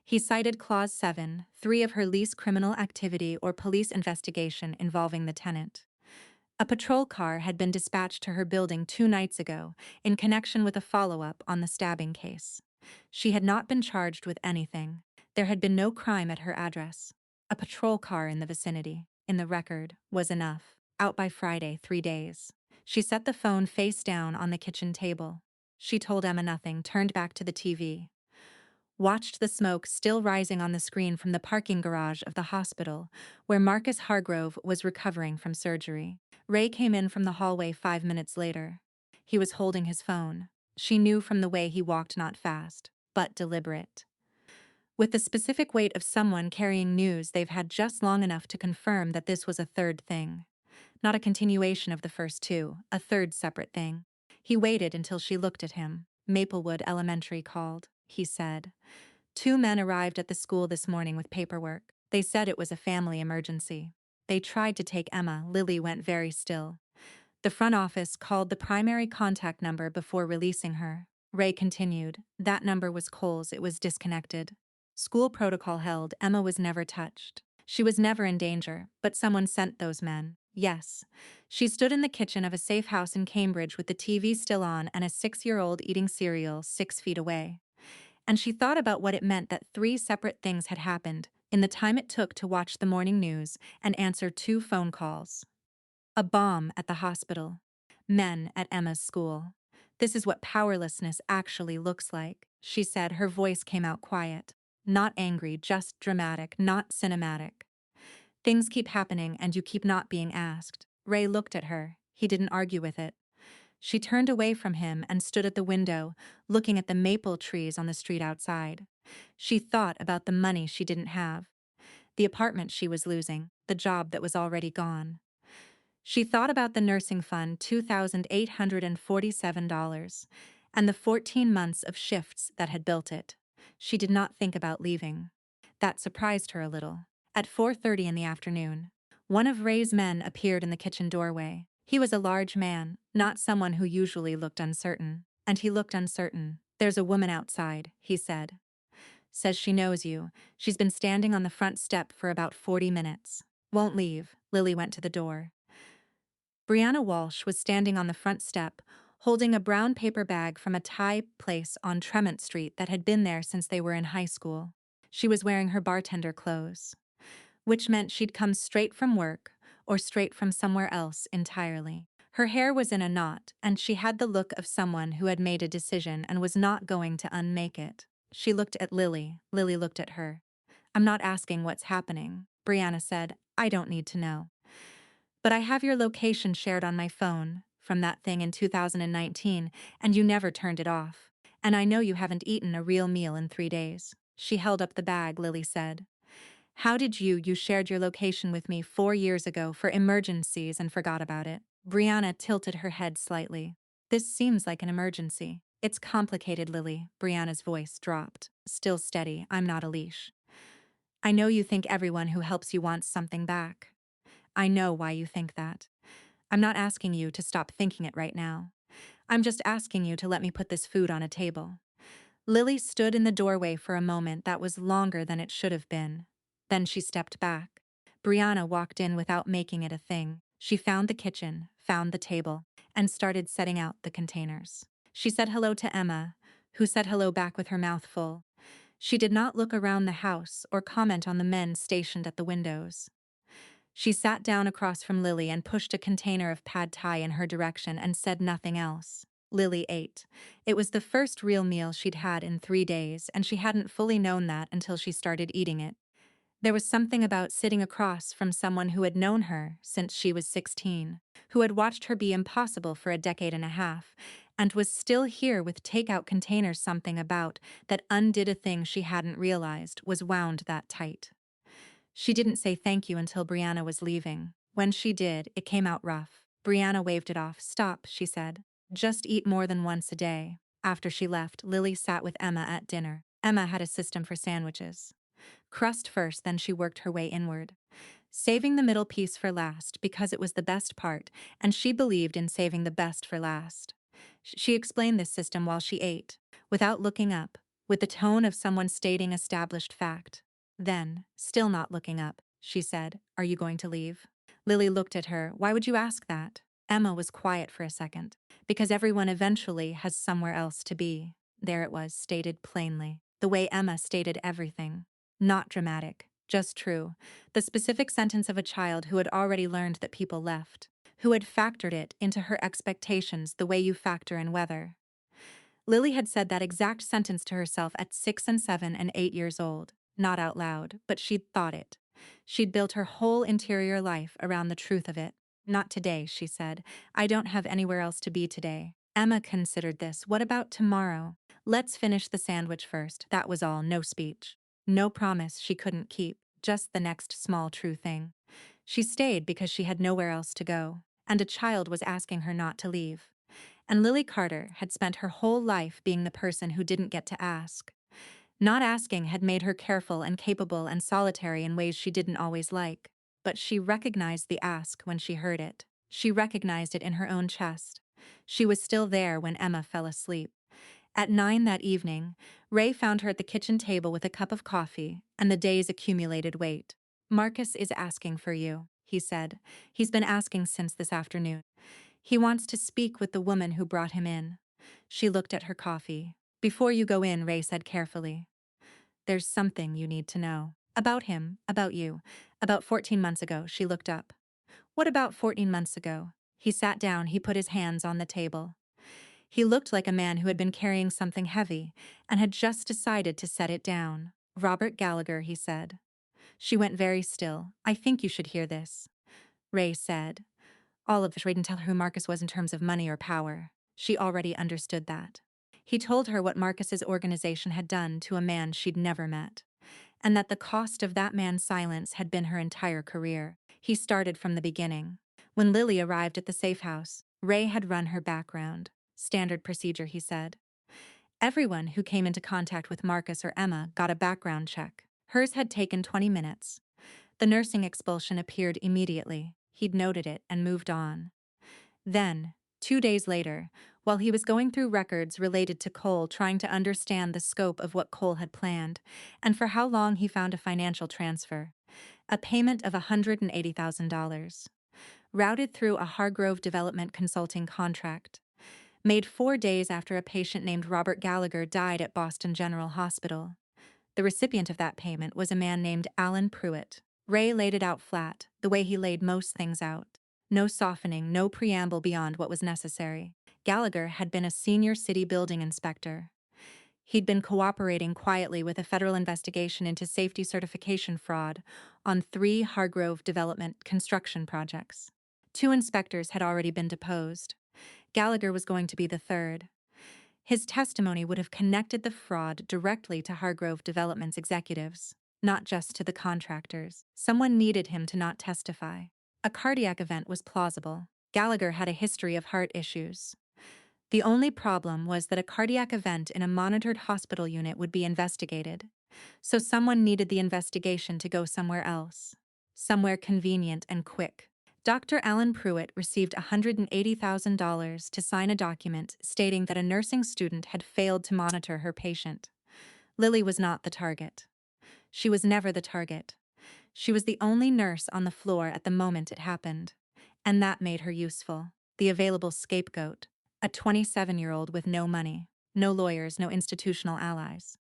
He cited Clause 7, 3 of her lease criminal activity or police investigation involving the tenant. A patrol car had been dispatched to her building 2 nights ago in connection with a follow-up on the stabbing case. She had not been charged with anything. There had been no crime at her address. A patrol car in the vicinity, in the record, was enough. Out by Friday, 3 days. She set the phone face down on the kitchen table. She told Emma nothing, turned back to the TV. Watched the smoke still rising on the screen from the parking garage of the hospital, where Marcus Hargrove was recovering from surgery. Ray came in from the hallway 5 minutes later. He was holding his phone. She knew from the way he walked, not fast, but deliberate. With the specific weight of someone carrying news they've had just long enough to confirm that this was a third thing. Not a continuation of the first 2, a third separate thing. He waited until she looked at him. Maplewood Elementary called, he said. 2 men arrived at the school this morning with paperwork. They said it was a family emergency. They tried to take Emma. Lily went very still. The front office called the primary contact number before releasing her. Ray continued. That number was Cole's. It was disconnected. School protocol held. Emma was never touched. She was never in danger, but someone sent those men. Yes. She stood in the kitchen of a safe house in Cambridge with the TV still on and a 6-year-old eating cereal 6 feet away. And she thought about what it meant that 3 separate things had happened in the time it took to watch the morning news and answer 2 phone calls. A bomb at the hospital. Men at Emma's school. This is what powerlessness actually looks like, she said. Her voice came out quiet. Not angry, just dramatic, not cinematic. Things keep happening and you keep not being asked. Ray looked at her. He didn't argue with it. She turned away from him and stood at the window, looking at the maple trees on the street outside. She thought about the money she didn't have, the apartment she was losing, the job that was already gone. She thought about the nursing fund, $2,847, and the 14 months of shifts that had built it. She did not think about leaving. That surprised her a little. At 4:30 in the afternoon, one of Ray's men appeared in the kitchen doorway. He was a large man, not someone who usually looked uncertain. And he looked uncertain. "There's a woman outside," he said. "Says she knows you. She's been standing on the front step for about 40 minutes. Won't leave." Lily went to the door. Brianna Walsh was standing on the front step, holding a brown paper bag from a Thai place on Tremont Street that had been there since they were in high school. She was wearing her bartender clothes, which meant she'd come straight from work or straight from somewhere else entirely. Her hair was in a knot, and she had the look of someone who had made a decision and was not going to unmake it. She looked at Lily. Lily looked at her. "I'm not asking what's happening," Brianna said. "I don't need to know. But I have your location shared on my phone from that thing in 2019, and you never turned it off. And I know you haven't eaten a real meal in 3 days." She held up the bag, Lily said. "How did you shared your location with me 4 years ago for emergencies and forgot about it?" Brianna tilted her head slightly. "This seems like an emergency." "It's complicated, Lily." Brianna's voice dropped. Still steady. "I'm not a leash. I know you think everyone who helps you wants something back. I know why you think that. I'm not asking you to stop thinking it right now. I'm just asking you to let me put this food on a table." Lily stood in the doorway for a moment that was longer than it should have been. Then she stepped back. Brianna walked in without making it a thing. She found the kitchen, found the table, and started setting out the containers. She said hello to Emma, who said hello back with her mouth full. She did not look around the house or comment on the men stationed at the windows. She sat down across from Lily and pushed a container of pad thai in her direction and said nothing else. Lily ate. It was the first real meal she'd had in 3 days, and she hadn't fully known that until she started eating it. There was something about sitting across from someone who had known her since she was 16, who had watched her be impossible for a decade and a half, and was still here with takeout containers. Something about that undid a thing she hadn't realized was wound that tight. She didn't say thank you until Brianna was leaving. When she did, it came out rough. Brianna waved it off. Stop, she said. Just eat more than once a day. After she left, Lily sat with Emma at dinner. Emma had a system for sandwiches. Crust first, then she worked her way inward, saving the middle piece for last because it was the best part, and she believed in saving the best for last. She explained this system while she ate, without looking up, with the tone of someone stating established fact. Then, still not looking up, she said, "Are you going to leave?" Lily looked at her. "Why would you ask that?" Emma was quiet for a second. "Because everyone eventually has somewhere else to be." There it was, stated plainly. The way Emma stated everything. Not dramatic, just true. The specific sentence of a child who had already learned that people left, who had factored it into her expectations the way you factor in weather. Lily had said that exact sentence to herself at 6 and 7 and 8 years old, not out loud, but she'd thought it. She'd built her whole interior life around the truth of it. "Not today," she said. "I don't have anywhere else to be today." Emma considered this. "What about tomorrow?" "Let's finish the sandwich first." That was all, no speech. No promise she couldn't keep, just the next small true thing. She stayed because she had nowhere else to go, and a child was asking her not to leave. And Lily Carter had spent her whole life being the person who didn't get to ask. Not asking had made her careful and capable and solitary in ways she didn't always like. But she recognized the ask when she heard it. She recognized it in her own chest. She was still there when Emma fell asleep. At 9 that evening, Ray found her at the kitchen table with a cup of coffee and the day's accumulated weight. "Marcus is asking for you," he said. "He's been asking since this afternoon. He wants to speak with the woman who brought him in." She looked at her coffee. "Before you go in," Ray said carefully, "there's something you need to know. About him, about you. About 14 months ago." She looked up. "What about 14 months ago?" He sat down. He put his hands on the table. He looked like a man who had been carrying something heavy and had just decided to set it down. "Robert Gallagher," he said. She went very still. "I think you should hear this," Ray said. All of it. Ray didn't tell her who Marcus was in terms of money or power. She already understood that. He told her what Marcus's organization had done to a man she'd never met, and that the cost of that man's silence had been her entire career. He started from the beginning. When Lily arrived at the safe house, Ray had run her background. "Standard procedure," he said. Everyone who came into contact with Marcus or Emma got a background check. Hers had taken 20 minutes. The nursing expulsion appeared immediately. He'd noted it and moved on. Then, 2 days later, while he was going through records related to Cole, trying to understand the scope of what Cole had planned, and for how long, he found a financial transfer. A payment of $180,000. Routed through a Hargrove Development Consulting contract. Made 4 days after a patient named Robert Gallagher died at Boston General Hospital. The recipient of that payment was a man named Alan Pruitt. Ray laid it out flat, the way he laid most things out. No softening, no preamble beyond what was necessary. Gallagher had been a senior city building inspector. He'd been cooperating quietly with a federal investigation into safety certification fraud on 3 Hargrove Development construction projects. 2 inspectors had already been deposed. Gallagher was going to be the third. His testimony would have connected the fraud directly to Hargrove Development's executives, not just to the contractors. Someone needed him to not testify. A cardiac event was plausible. Gallagher had a history of heart issues. The only problem was that a cardiac event in a monitored hospital unit would be investigated. So someone needed the investigation to go somewhere else. Somewhere convenient and quick. Dr. Alan Pruitt received $180,000 to sign a document stating that a nursing student had failed to monitor her patient. Lily was not the target. She was never the target. She was the only nurse on the floor at the moment it happened. And that made her useful. The available scapegoat. A 27-year-old with no money, no lawyers, no institutional allies.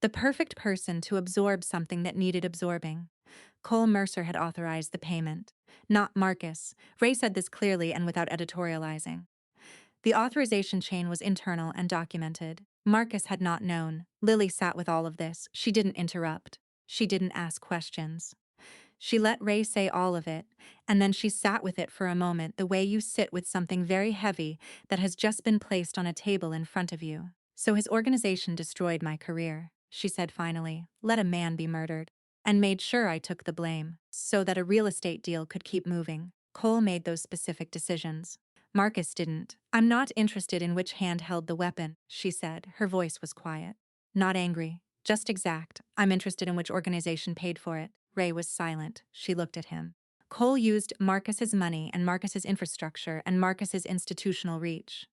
The perfect person to absorb something that needed absorbing. Cole Mercer had authorized the payment, not Marcus. Ray said this clearly and without editorializing. The authorization chain was internal and documented. Marcus had not known. Lily sat with all of this. She didn't interrupt. She didn't ask questions. She let Ray say all of it, and then she sat with it for a moment, the way you sit with something very heavy that has just been placed on a table in front of you. So his organization destroyed my career, she said finally. Let a man be murdered. And made sure I took the blame, so that a real estate deal could keep moving. Cole made those specific decisions. Marcus didn't. I'm not interested in which hand held the weapon, she said. Her voice was quiet. Not angry, just exact. I'm interested in which organization paid for it. Ray was silent. She looked at him. Cole used Marcus's money and Marcus's infrastructure and Marcus's institutional reach.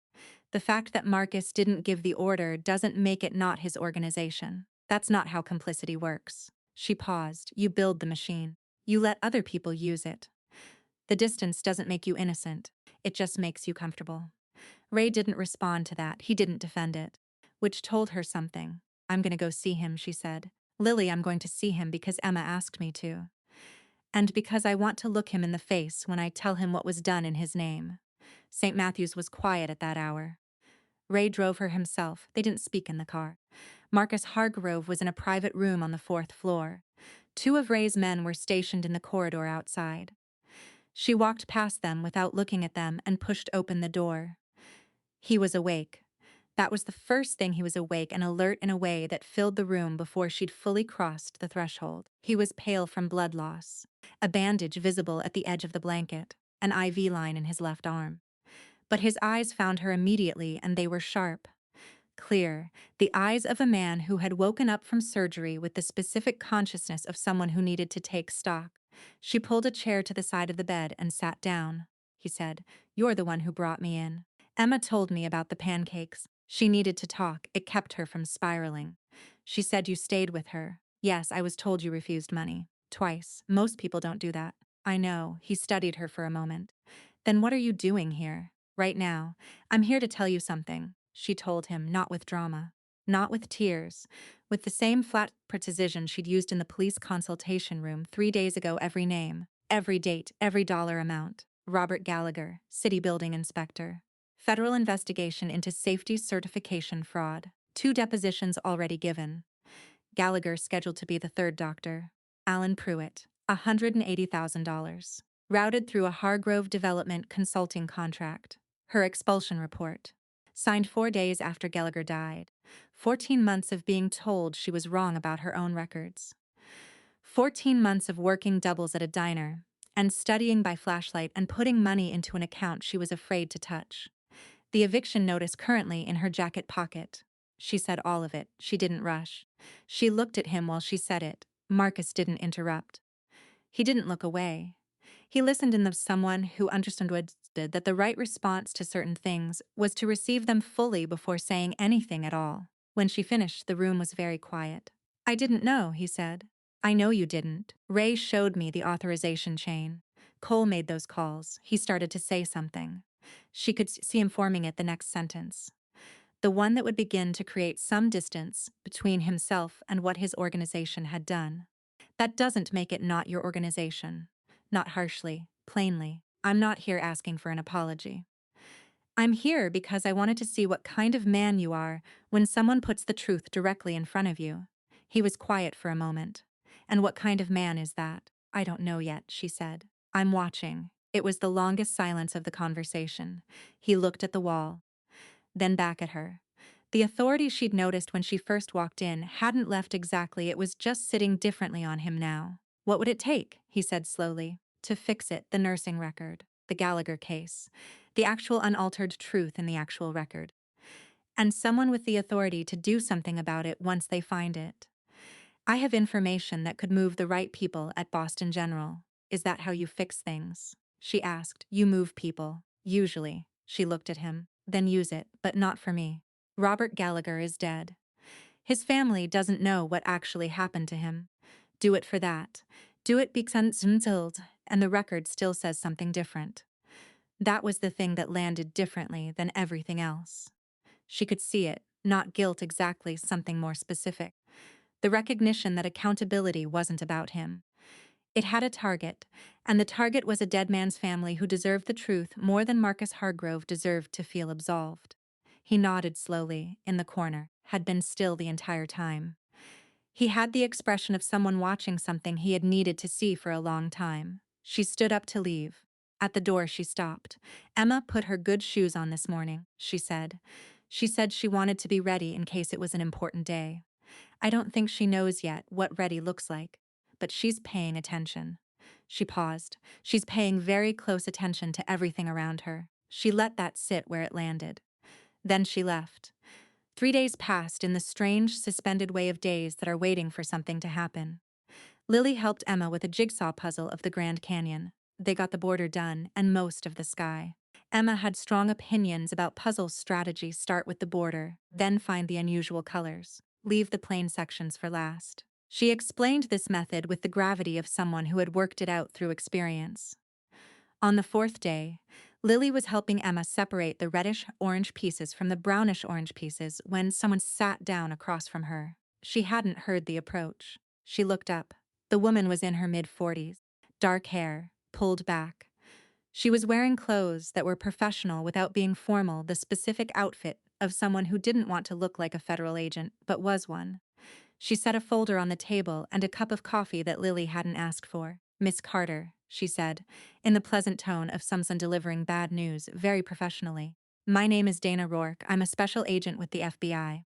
The fact that Marcus didn't give the order doesn't make it not his organization. That's not how complicity works. She paused. You build the machine. You let other people use it. The distance doesn't make you innocent. It just makes you comfortable. Ray didn't respond to that. He didn't defend it. Which told her something. I'm going to go see him, she said. Lily, I'm going to see him because Emma asked me to. And because I want to look him in the face when I tell him what was done in his name. St. Matthew's was quiet at that hour. Ray drove her himself. They didn't speak in the car. Marcus Hargrove was in a private room on the 4th floor. 2 of Ray's men were stationed in the corridor outside. She walked past them without looking at them and pushed open the door. He was awake. That was the first thing. He was awake and alert in a way that filled the room before she'd fully crossed the threshold. He was pale from blood loss, a bandage visible at the edge of the blanket, an IV line in his left arm. But his eyes found her immediately, and they were sharp. Clear, the eyes of a man who had woken up from surgery with the specific consciousness of someone who needed to take stock. She pulled a chair to the side of the bed and sat down. He said, "You're the one who brought me in. Emma told me about the pancakes. She needed to talk. It kept her from spiraling. She said you stayed with her. Yes, I was told you refused money. Twice. Most people don't do that." I know. He studied her for a moment. "Then what are you doing here? Right now. I'm here to tell you something," she told him, not with drama, not with tears, with the same flat precision she'd used in the police consultation room 3 days ago. Every name, every date, every dollar amount. Robert Gallagher, city building inspector. Federal investigation into safety certification fraud. 2 depositions already given. Gallagher scheduled to be the 3rd doctor. Alan Pruitt, $180,000. Routed through a Hargrove Development consulting contract. Her expulsion report. Signed 4 days after Gallagher died. 14 months of being told she was wrong about her own records. 14 months of working doubles at a diner, and studying by flashlight and putting money into an account she was afraid to touch. The eviction notice currently in her jacket pocket. She said all of it. She didn't rush. She looked at him while she said it. Marcus didn't interrupt. He didn't look away. He listened in the someone who understood that the right response to certain things was to receive them fully before saying anything at all. When she finished, the room was very quiet. "I didn't know," he said. "I know you didn't. Ray showed me the authorization chain. Cole made those calls." He started to say something. She could see him forming it the next sentence. The one that would begin to create some distance between himself and what his organization had done. "That doesn't make it not your organization." Not harshly, plainly. "I'm not here asking for an apology. I'm here because I wanted to see what kind of man you are when someone puts the truth directly in front of you." He was quiet for a moment. "And what kind of man is that?" "I don't know yet," she said. "I'm watching." It was the longest silence of the conversation. He looked at the wall, then back at her. The authority she'd noticed when she first walked in hadn't left exactly. It was just sitting differently on him now. "What would it take?" he said slowly. "To fix it, the nursing record, the Gallagher case, the actual unaltered truth in the actual record. And someone with the authority to do something about it once they find it. I have information that could move the right people at Boston General." "Is that how you fix things?" she asked. "You move people, usually." She looked at him. "Then use it, but not for me. Robert Gallagher is dead. His family doesn't know what actually happened to him. Do it for that. Do it because and the record still says something different. That was the thing that landed differently than everything else. She could see it, not guilt exactly, something more specific. The recognition that accountability wasn't about him. It had a target, and the target was a dead man's family who deserved the truth more than Marcus Hargrove deserved to feel absolved. He nodded slowly, in the corner, had been still the entire time. He had the expression of someone watching something he had needed to see for a long time. She stood up to leave. At the door, she stopped. Emma put her good shoes on this morning, she said. She said she wanted to be ready in case it was an important day. I don't think she knows yet what ready looks like, but she's paying attention. She paused. She's paying very close attention to everything around her. She let that sit where it landed. Then she left. 3 days passed in the strange, suspended way of days that are waiting for something to happen. Lily helped Emma with a jigsaw puzzle of the Grand Canyon. They got the border done and most of the sky. Emma had strong opinions about puzzle strategy. Start with the border, then find the unusual colors. Leave the plain sections for last. She explained this method with the gravity of someone who had worked it out through experience. On the fourth day, Lily was helping Emma separate the reddish-orange pieces from the brownish-orange pieces when someone sat down across from her. She hadn't heard the approach. She looked up. The woman was in her mid-40s, dark hair, pulled back. She was wearing clothes that were professional without being formal, the specific outfit of someone who didn't want to look like a federal agent, but was one. She set a folder on the table and a cup of coffee that Lily hadn't asked for. Miss Carter, she said, in the pleasant tone of someone delivering bad news, very professionally. My name is Dana Rourke. I'm a special agent with the FBI.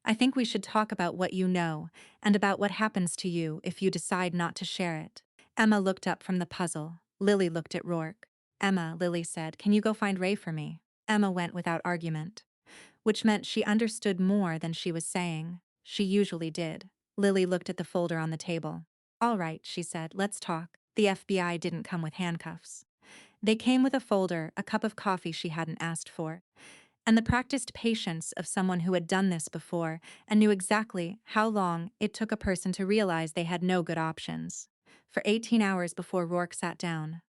I think we should talk about what you know and about what happens to you if you decide not to share it. Emma looked up from the puzzle. Lily looked at Rourke. Emma, Lily said, can you go find Ray for me? Emma went without argument, which meant she understood more than she was saying. She usually did. Lily looked at the folder on the table. All right, she said, let's talk. The FBI didn't come with handcuffs. They came with a folder, a cup of coffee she hadn't asked for, and the practiced patience of someone who had done this before and knew exactly how long it took a person to realize they had no good options. For 18 hours before Rourke sat down,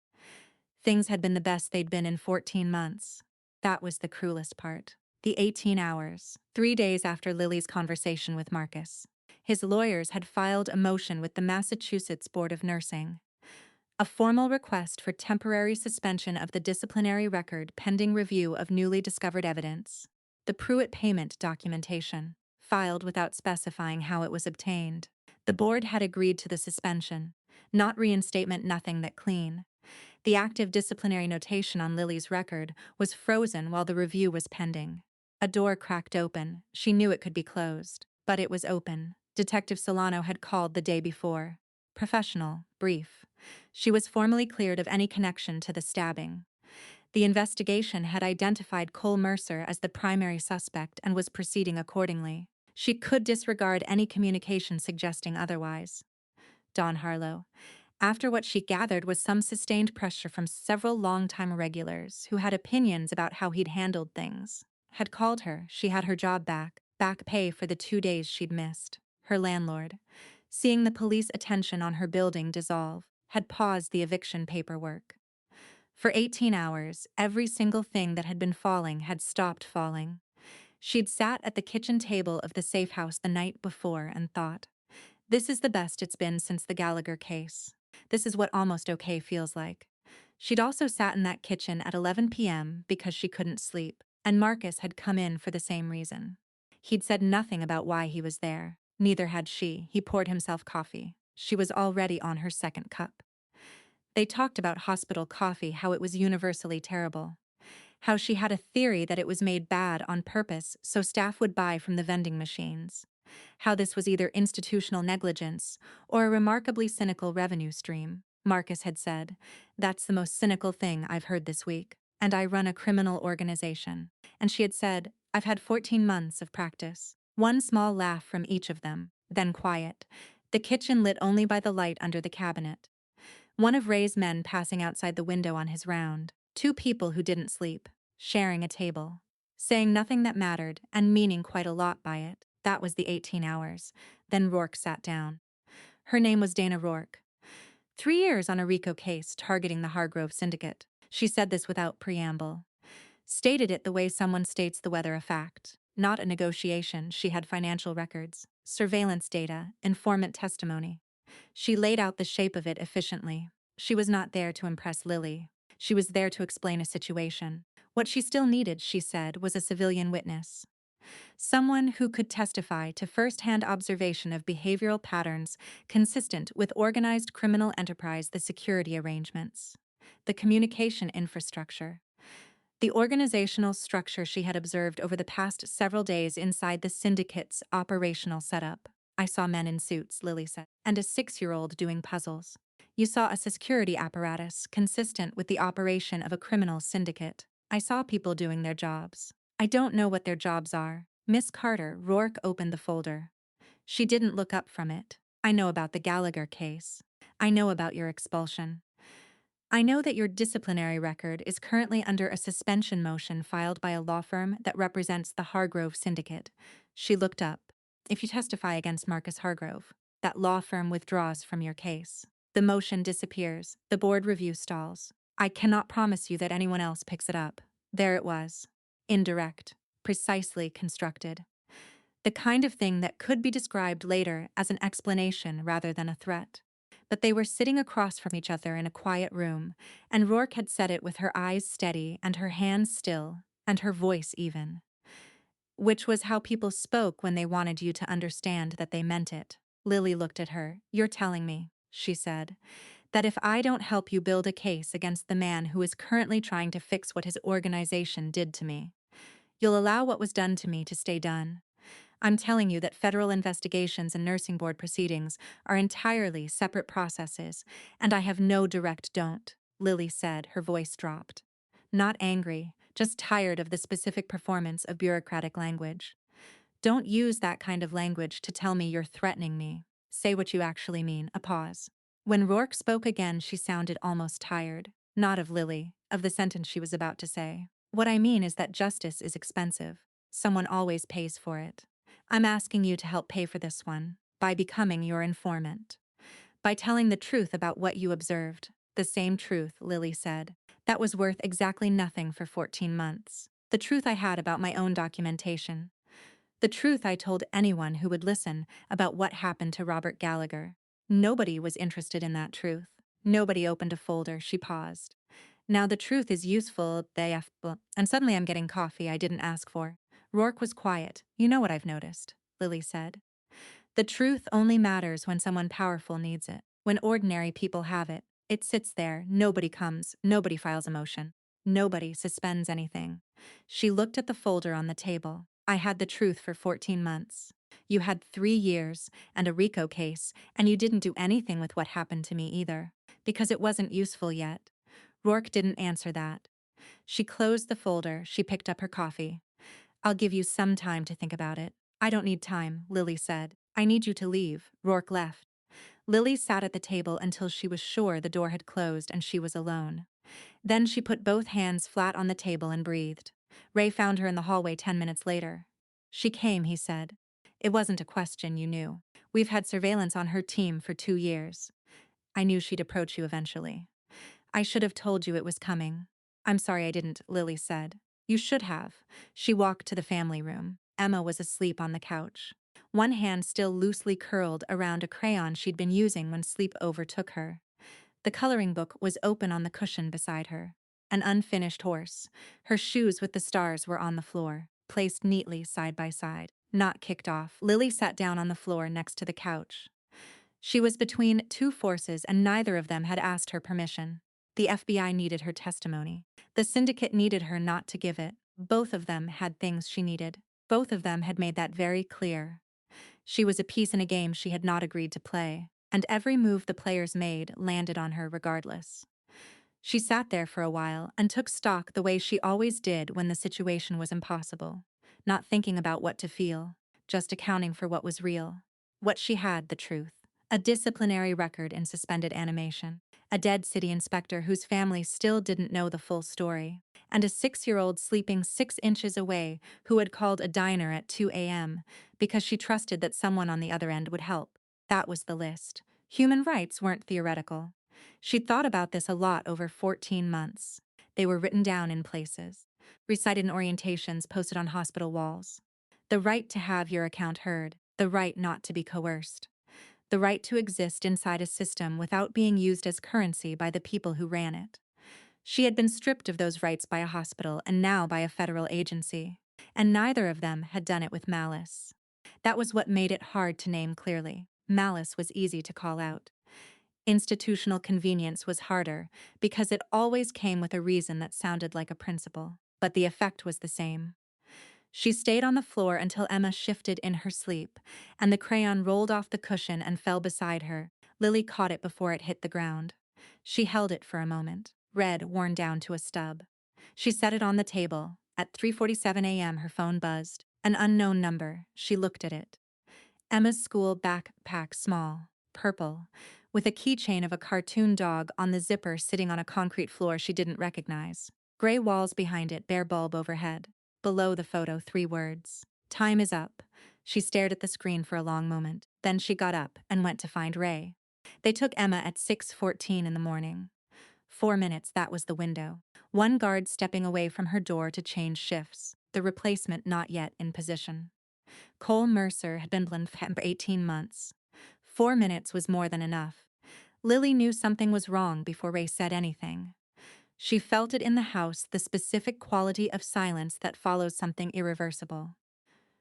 things had been the best they'd been in 14 months. That was the cruelest part. The 18 hours, 3 days after Lily's conversation with Marcus. His lawyers had filed a motion with the Massachusetts Board of Nursing, a formal request for temporary suspension of the disciplinary record pending review of newly discovered evidence. The Pruitt payment documentation, filed without specifying how it was obtained. The board had agreed to the suspension, not reinstatement, nothing that clean. The active disciplinary notation on Lily's record was frozen while the review was pending. A door cracked open. She knew it could be closed, but it was open. Detective Solano had called the day before. Professional, brief. She was formally cleared of any connection to the stabbing. The investigation had identified Cole Mercer as the primary suspect and was proceeding accordingly. She could disregard any communication suggesting otherwise. Don Harlow. After what she gathered was some sustained pressure from several longtime regulars who had opinions about how he'd handled things, had called her. She had her job back pay for the 2 days she'd missed. Her landlord, seeing the police attention on her building dissolve, had paused the eviction paperwork. For 18 hours, every single thing that had been falling had stopped falling. She'd sat at the kitchen table of the safe house the night before and thought, this is the best it's been since the Gallagher case. This is what almost okay feels like. She'd also sat in that kitchen at 11 p.m. because she couldn't sleep, and Marcus had come in for the same reason. He'd said nothing about why he was there. Neither had she. He poured himself coffee. She was already on her second cup. They talked about hospital coffee, how it was universally terrible. How she had a theory that it was made bad on purpose so staff would buy from the vending machines. How this was either institutional negligence or a remarkably cynical revenue stream. Marcus had said, that's the most cynical thing I've heard this week, and I run a criminal organization. And she had said, I've had 14 months of practice. One small laugh from each of them, then quiet. The kitchen lit only by the light under the cabinet. One of Ray's men passing outside the window on his round. 2 people who didn't sleep, sharing a table, saying nothing that mattered and meaning quite a lot by it. That was the 18 hours. Then Rourke sat down. Her name was Dana Rourke. 3 years on a RICO case targeting the Hargrove Syndicate. She said this without preamble. Stated it the way someone states the weather a fact. Not a negotiation. She had financial records, surveillance data, informant testimony. She laid out the shape of it efficiently. She was not there to impress Lily. She was there to explain a situation. What she still needed, she said, was a civilian witness. Someone who could testify to first-hand observation of behavioral patterns consistent with organized criminal enterprise, the security arrangements, the communication infrastructure, the organizational structure she had observed over the past several days inside the syndicate's operational setup. I saw men in suits, Lily said, and a 6-year-old doing puzzles. You saw a security apparatus consistent with the operation of a criminal syndicate. I saw people doing their jobs. I don't know what their jobs are. Miss Carter, Rourke opened the folder. She didn't look up from it. I know about the Gallagher case. I know about your expulsion. I know that your disciplinary record is currently under a suspension motion filed by a law firm that represents the Hargrove Syndicate. She looked up. If you testify against Marcus Hargrove, that law firm withdraws from your case. The motion disappears. The board review stalls. I cannot promise you that anyone else picks it up. There it was. Indirect. Precisely constructed. The kind of thing that could be described later as an explanation rather than a threat. But they were sitting across from each other in a quiet room, and Rourke had said it with her eyes steady and her hands still, and her voice even. Which was how people spoke when they wanted you to understand that they meant it. Lily looked at her. You're telling me, she said, that if I don't help you build a case against the man who is currently trying to fix what his organization did to me, you'll allow what was done to me to stay done. I'm telling you that federal investigations and nursing board proceedings are entirely separate processes, and I have no direct don't, Lily said, her voice dropped. Not angry, just tired of the specific performance of bureaucratic language. Don't use that kind of language to tell me you're threatening me. Say what you actually mean. A pause. When Rourke spoke again, she sounded almost tired. Not of Lily, of the sentence she was about to say. What I mean is that justice is expensive. Someone always pays for it. I'm asking you to help pay for this one, by becoming your informant. By telling the truth about what you observed. The same truth, Lily said. That was worth exactly nothing for 14 months. The truth I had about my own documentation. The truth I told anyone who would listen about what happened to Robert Gallagher. Nobody was interested in that truth. Nobody opened a folder. She paused. Now the truth is useful, and suddenly I'm getting coffee I didn't ask for. Rourke was quiet. You know what I've noticed, Lily said. The truth only matters when someone powerful needs it. When ordinary people have it, it sits there, nobody comes, nobody files a motion. Nobody suspends anything. She looked at the folder on the table. I had the truth for 14 months. You had 3 years and a RICO case, and you didn't do anything with what happened to me either, because it wasn't useful yet. Rourke didn't answer that. She closed the folder. She picked up her coffee. I'll give you some time to think about it. I don't need time, Lily said. I need you to leave. Rourke left. Lily sat at the table until she was sure the door had closed and she was alone. Then she put both hands flat on the table and breathed. Ray found her in the hallway 10 minutes later. She came, he said. It wasn't a question, you knew. We've had surveillance on her team for 2 years. I knew she'd approach you eventually. I should have told you it was coming. I'm sorry I didn't, Lily said. You should have. She walked to the family room. Emma was asleep on the couch. One hand still loosely curled around a crayon she'd been using when sleep overtook her. The coloring book was open on the cushion beside her. An unfinished horse. Her shoes with the stars were on the floor, placed neatly side by side, not kicked off. Lily sat down on the floor next to the couch. She was between two forces and neither of them had asked her permission. The FBI needed her testimony. The syndicate needed her not to give it. Both of them had things she needed. Both of them had made that very clear. She was a piece in a game she had not agreed to play, and every move the players made landed on her regardless. She sat there for a while and took stock the way she always did when the situation was impossible, not thinking about what to feel, just accounting for what was real. What she had, the truth. A disciplinary record in suspended animation, a dead city inspector whose family still didn't know the full story, and a 6-year-old sleeping 6 inches away who had called a diner at 2 a.m. because she trusted that someone on the other end would help. That was the list. Human rights weren't theoretical. She'd thought about this a lot over 14 months. They were written down in places, recited in orientations posted on hospital walls. The right to have your account heard, the right not to be coerced, the right to exist inside a system without being used as currency by the people who ran it. She had been stripped of those rights by a hospital and now by a federal agency, and neither of them had done it with malice. That was what made it hard to name clearly. Malice was easy to call out. Institutional convenience was harder because it always came with a reason that sounded like a principle, but the effect was the same. She stayed on the floor until Emma shifted in her sleep, and the crayon rolled off the cushion and fell beside her. Lily caught it before it hit the ground. She held it for a moment, red worn down to a stub. She set it on the table. At 3:47 a.m. her phone buzzed. An unknown number. She looked at it. Emma's school backpack, small, purple, with a keychain of a cartoon dog on the zipper sitting on a concrete floor she didn't recognize. Gray walls behind it, bare bulb overhead. Below the photo, 3 words. Time is up. She stared at the screen for a long moment. Then she got up and went to find Ray. They took Emma at 6:14 in the morning. 4 minutes, that was the window. One guard stepping away from her door to change shifts. The replacement not yet in position. Cole Mercer had been blind for 18 months. 4 minutes was more than enough. Lily knew something was wrong before Ray said anything. She felt it in the house, the specific quality of silence that follows something irreversible.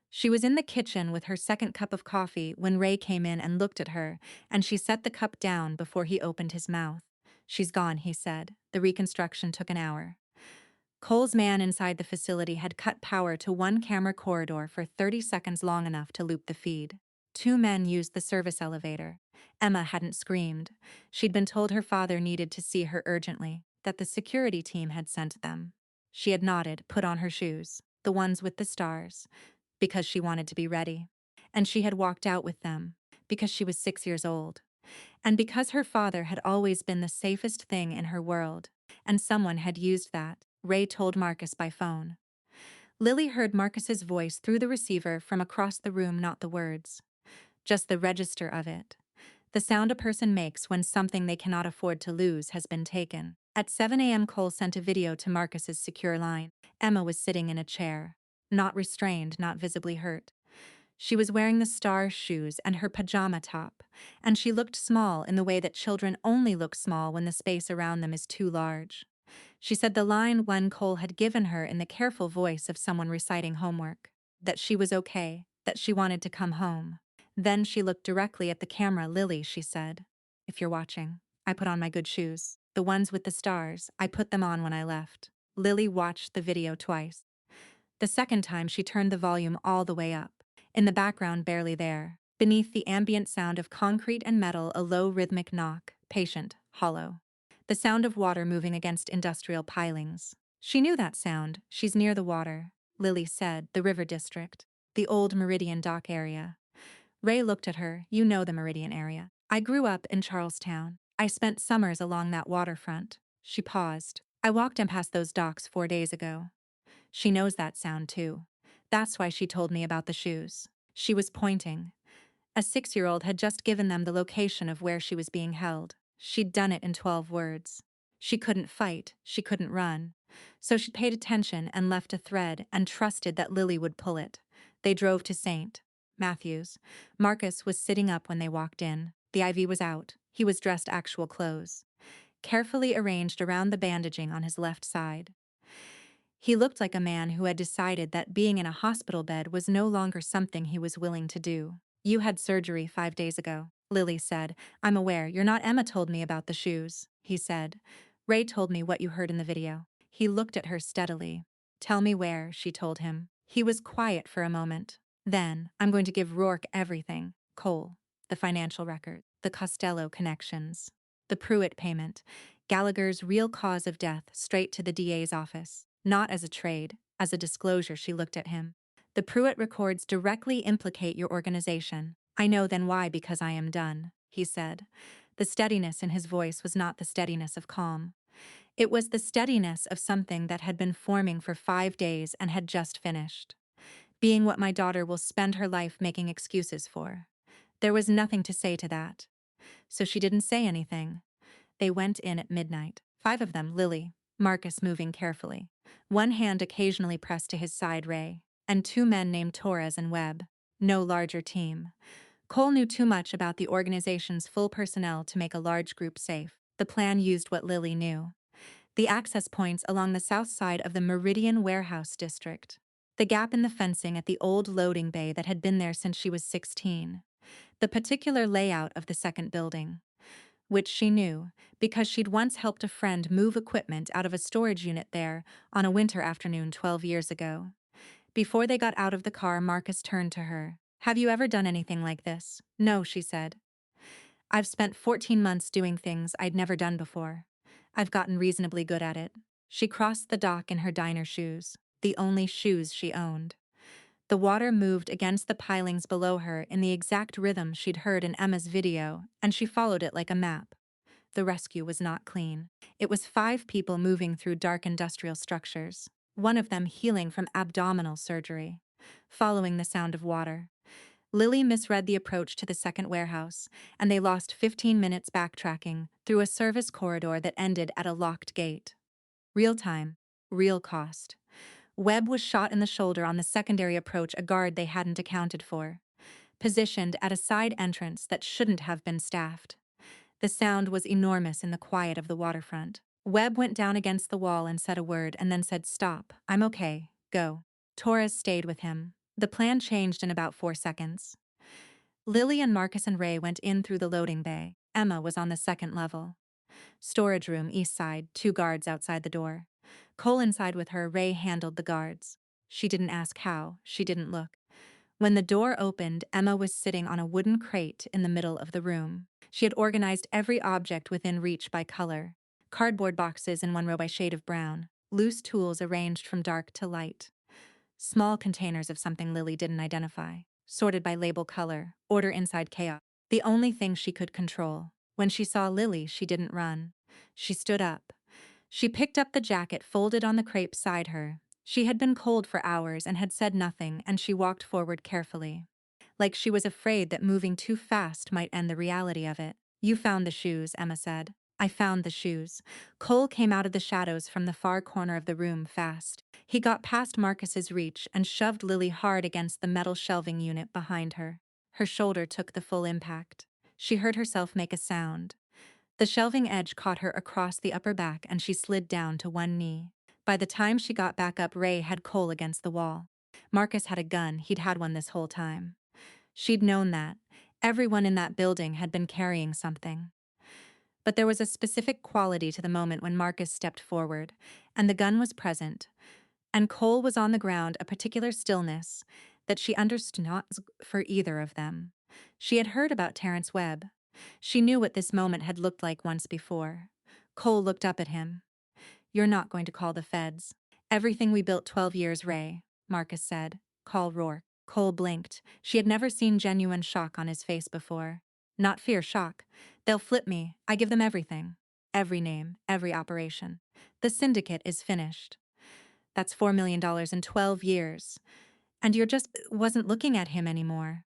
She was in the kitchen with her second cup of coffee when Ray came in and looked at her, and she set the cup down before he opened his mouth. "She's gone," he said. The reconstruction took an hour. Cole's man inside the facility had cut power to one camera corridor for 30 seconds, long enough to loop the feed. 2 men used the service elevator. Emma hadn't screamed. She'd been told her father needed to see her urgently, that the security team had sent them. She had nodded, put on her shoes, the ones with the stars, because she wanted to be ready. And she had walked out with them, because she was 6 years old. And because her father had always been the safest thing in her world, and someone had used that, Ray told Marcus by phone. Lily heard Marcus's voice through the receiver from across the room, not the words. Just the register of it. The sound a person makes when something they cannot afford to lose has been taken. At 7 a.m. Cole sent a video to Marcus's secure line. Emma was sitting in a chair. Not restrained, not visibly hurt. She was wearing the star shoes and her pajama top, and she looked small in the way that children only look small when the space around them is too large. She said the line one Cole had given her in the careful voice of someone reciting homework, that she was okay, that she wanted to come home. Then she looked directly at the camera. "Lily," she said, "if you're watching, I put on my good shoes. The ones with the stars, I put them on when I left." Lily watched the video twice. The second time she turned the volume all the way up. In the background, barely there. Beneath the ambient sound of concrete and metal, a low rhythmic knock, patient, hollow. The sound of water moving against industrial pilings. She knew that sound. "She's near the water," Lily said, "the river district. The old Meridian dock area." Ray looked at her. "You know the Meridian area. I grew up in Charlestown. I spent summers along that waterfront." She paused. "I walked in past those docks 4 days ago." She knows that sound too. That's why she told me about the shoes. She was pointing. A 6-year-old had just given them the location of where she was being held. She'd done it in 12 words. She couldn't fight, she couldn't run. So she paid attention and left a thread and trusted that Lily would pull it. They drove to St. Matthews. Marcus was sitting up when they walked in. The IV was out. He was dressed actual clothes, carefully arranged around the bandaging on his left side. He looked like a man who had decided that being in a hospital bed was no longer something he was willing to do. "You had surgery 5 days ago," Lily said. "I'm aware. You're not. Emma told me about the shoes," he said. "Ray told me what you heard in the video." He looked at her steadily. "Tell me where," she told him. He was quiet for a moment. "Then, I'm going to give Rourke everything. Cole, the financial record, the Costello connections, the Pruitt payment, Gallagher's real cause of death, straight to the DA's office. Not as a trade, as a disclosure." She looked at him. "The Pruitt records directly implicate your organization. I know then why, because I am done," he said. The steadiness in his voice was not the steadiness of calm. It was the steadiness of something that had been forming for 5 days and had just finished. "Being what my daughter will spend her life making excuses for." There was nothing to say to that. So she didn't say anything. They went in at midnight. 5 of them, Lily, Marcus moving carefully. One hand occasionally pressed to his side, Ray, and 2 men named Torres and Webb. No larger team. Cole knew too much about the organization's full personnel to make a large group safe. The plan used what Lily knew. The access points along the south side of the Meridian Warehouse District. The gap in the fencing at the old loading bay that had been there since she was 16. The particular layout of the second building, which she knew because she'd once helped a friend move equipment out of a storage unit there on a winter afternoon 12 years ago. Before they got out of the car, Marcus turned to her. "Have you ever done anything like this?" "No," she said. "I've spent 14 months doing things I'd never done before. I've gotten reasonably good at it." She crossed the dock in her diner shoes, the only shoes she owned. The water moved against the pilings below her in the exact rhythm she'd heard in Emma's video, and she followed it like a map. The rescue was not clean. It was 5 people moving through dark industrial structures, one of them healing from abdominal surgery, following the sound of water. Lily misread the approach to the second warehouse, and they lost 15 minutes backtracking through a service corridor that ended at a locked gate. Real time, real cost. Webb was shot in the shoulder on the secondary approach, a guard they hadn't accounted for, positioned at a side entrance that shouldn't have been staffed. The sound was enormous in the quiet of the waterfront. Webb went down against the wall and said a word and then said, "Stop, I'm okay, go." Torres stayed with him. The plan changed in about 4 seconds. Lily and Marcus and Ray went in through the loading bay. Emma was on the second level. Storage room, east side, 2 guards outside the door. Cole inside with her. Ray handled the guards. She didn't ask how, she didn't look. When the door opened, Emma was sitting on a wooden crate in the middle of the room. She had organized every object within reach by color. Cardboard boxes in one row by shade of brown. Loose tools arranged from dark to light. Small containers of something Lily didn't identify. Sorted by label color. Order inside chaos. The only thing she could control. When she saw Lily, she didn't run. She stood up. She picked up the jacket folded on the crepe beside her. She had been cold for hours and had said nothing, and she walked forward carefully. Like she was afraid that moving too fast might end the reality of it. "You found the shoes," Emma said. "I found the shoes." Cole came out of the shadows from the far corner of the room fast. He got past Marcus's reach and shoved Lily hard against the metal shelving unit behind her. Her shoulder took the full impact. She heard herself make a sound. The shelving edge caught her across the upper back and she slid down to one knee. By the time she got back up, Ray had Cole against the wall. Marcus had a gun. He'd had one this whole time. She'd known that. Everyone in that building had been carrying something. But there was a specific quality to the moment when Marcus stepped forward, and the gun was present, and Cole was on the ground, a particular stillness that she understood not for either of them. She had heard about Terrence Webb. She knew what this moment had looked like once before. Cole looked up at him. "You're not going to call the feds." "Everything we built 12 years, Ray," Marcus said. "Call Rourke." Cole blinked. She had never seen genuine shock on his face before. Not fear, shock. "They'll flip me. I give them everything. Every name, every operation. The syndicate is finished. That's $4 million in 12 years. And you're just wasn't looking at him anymore."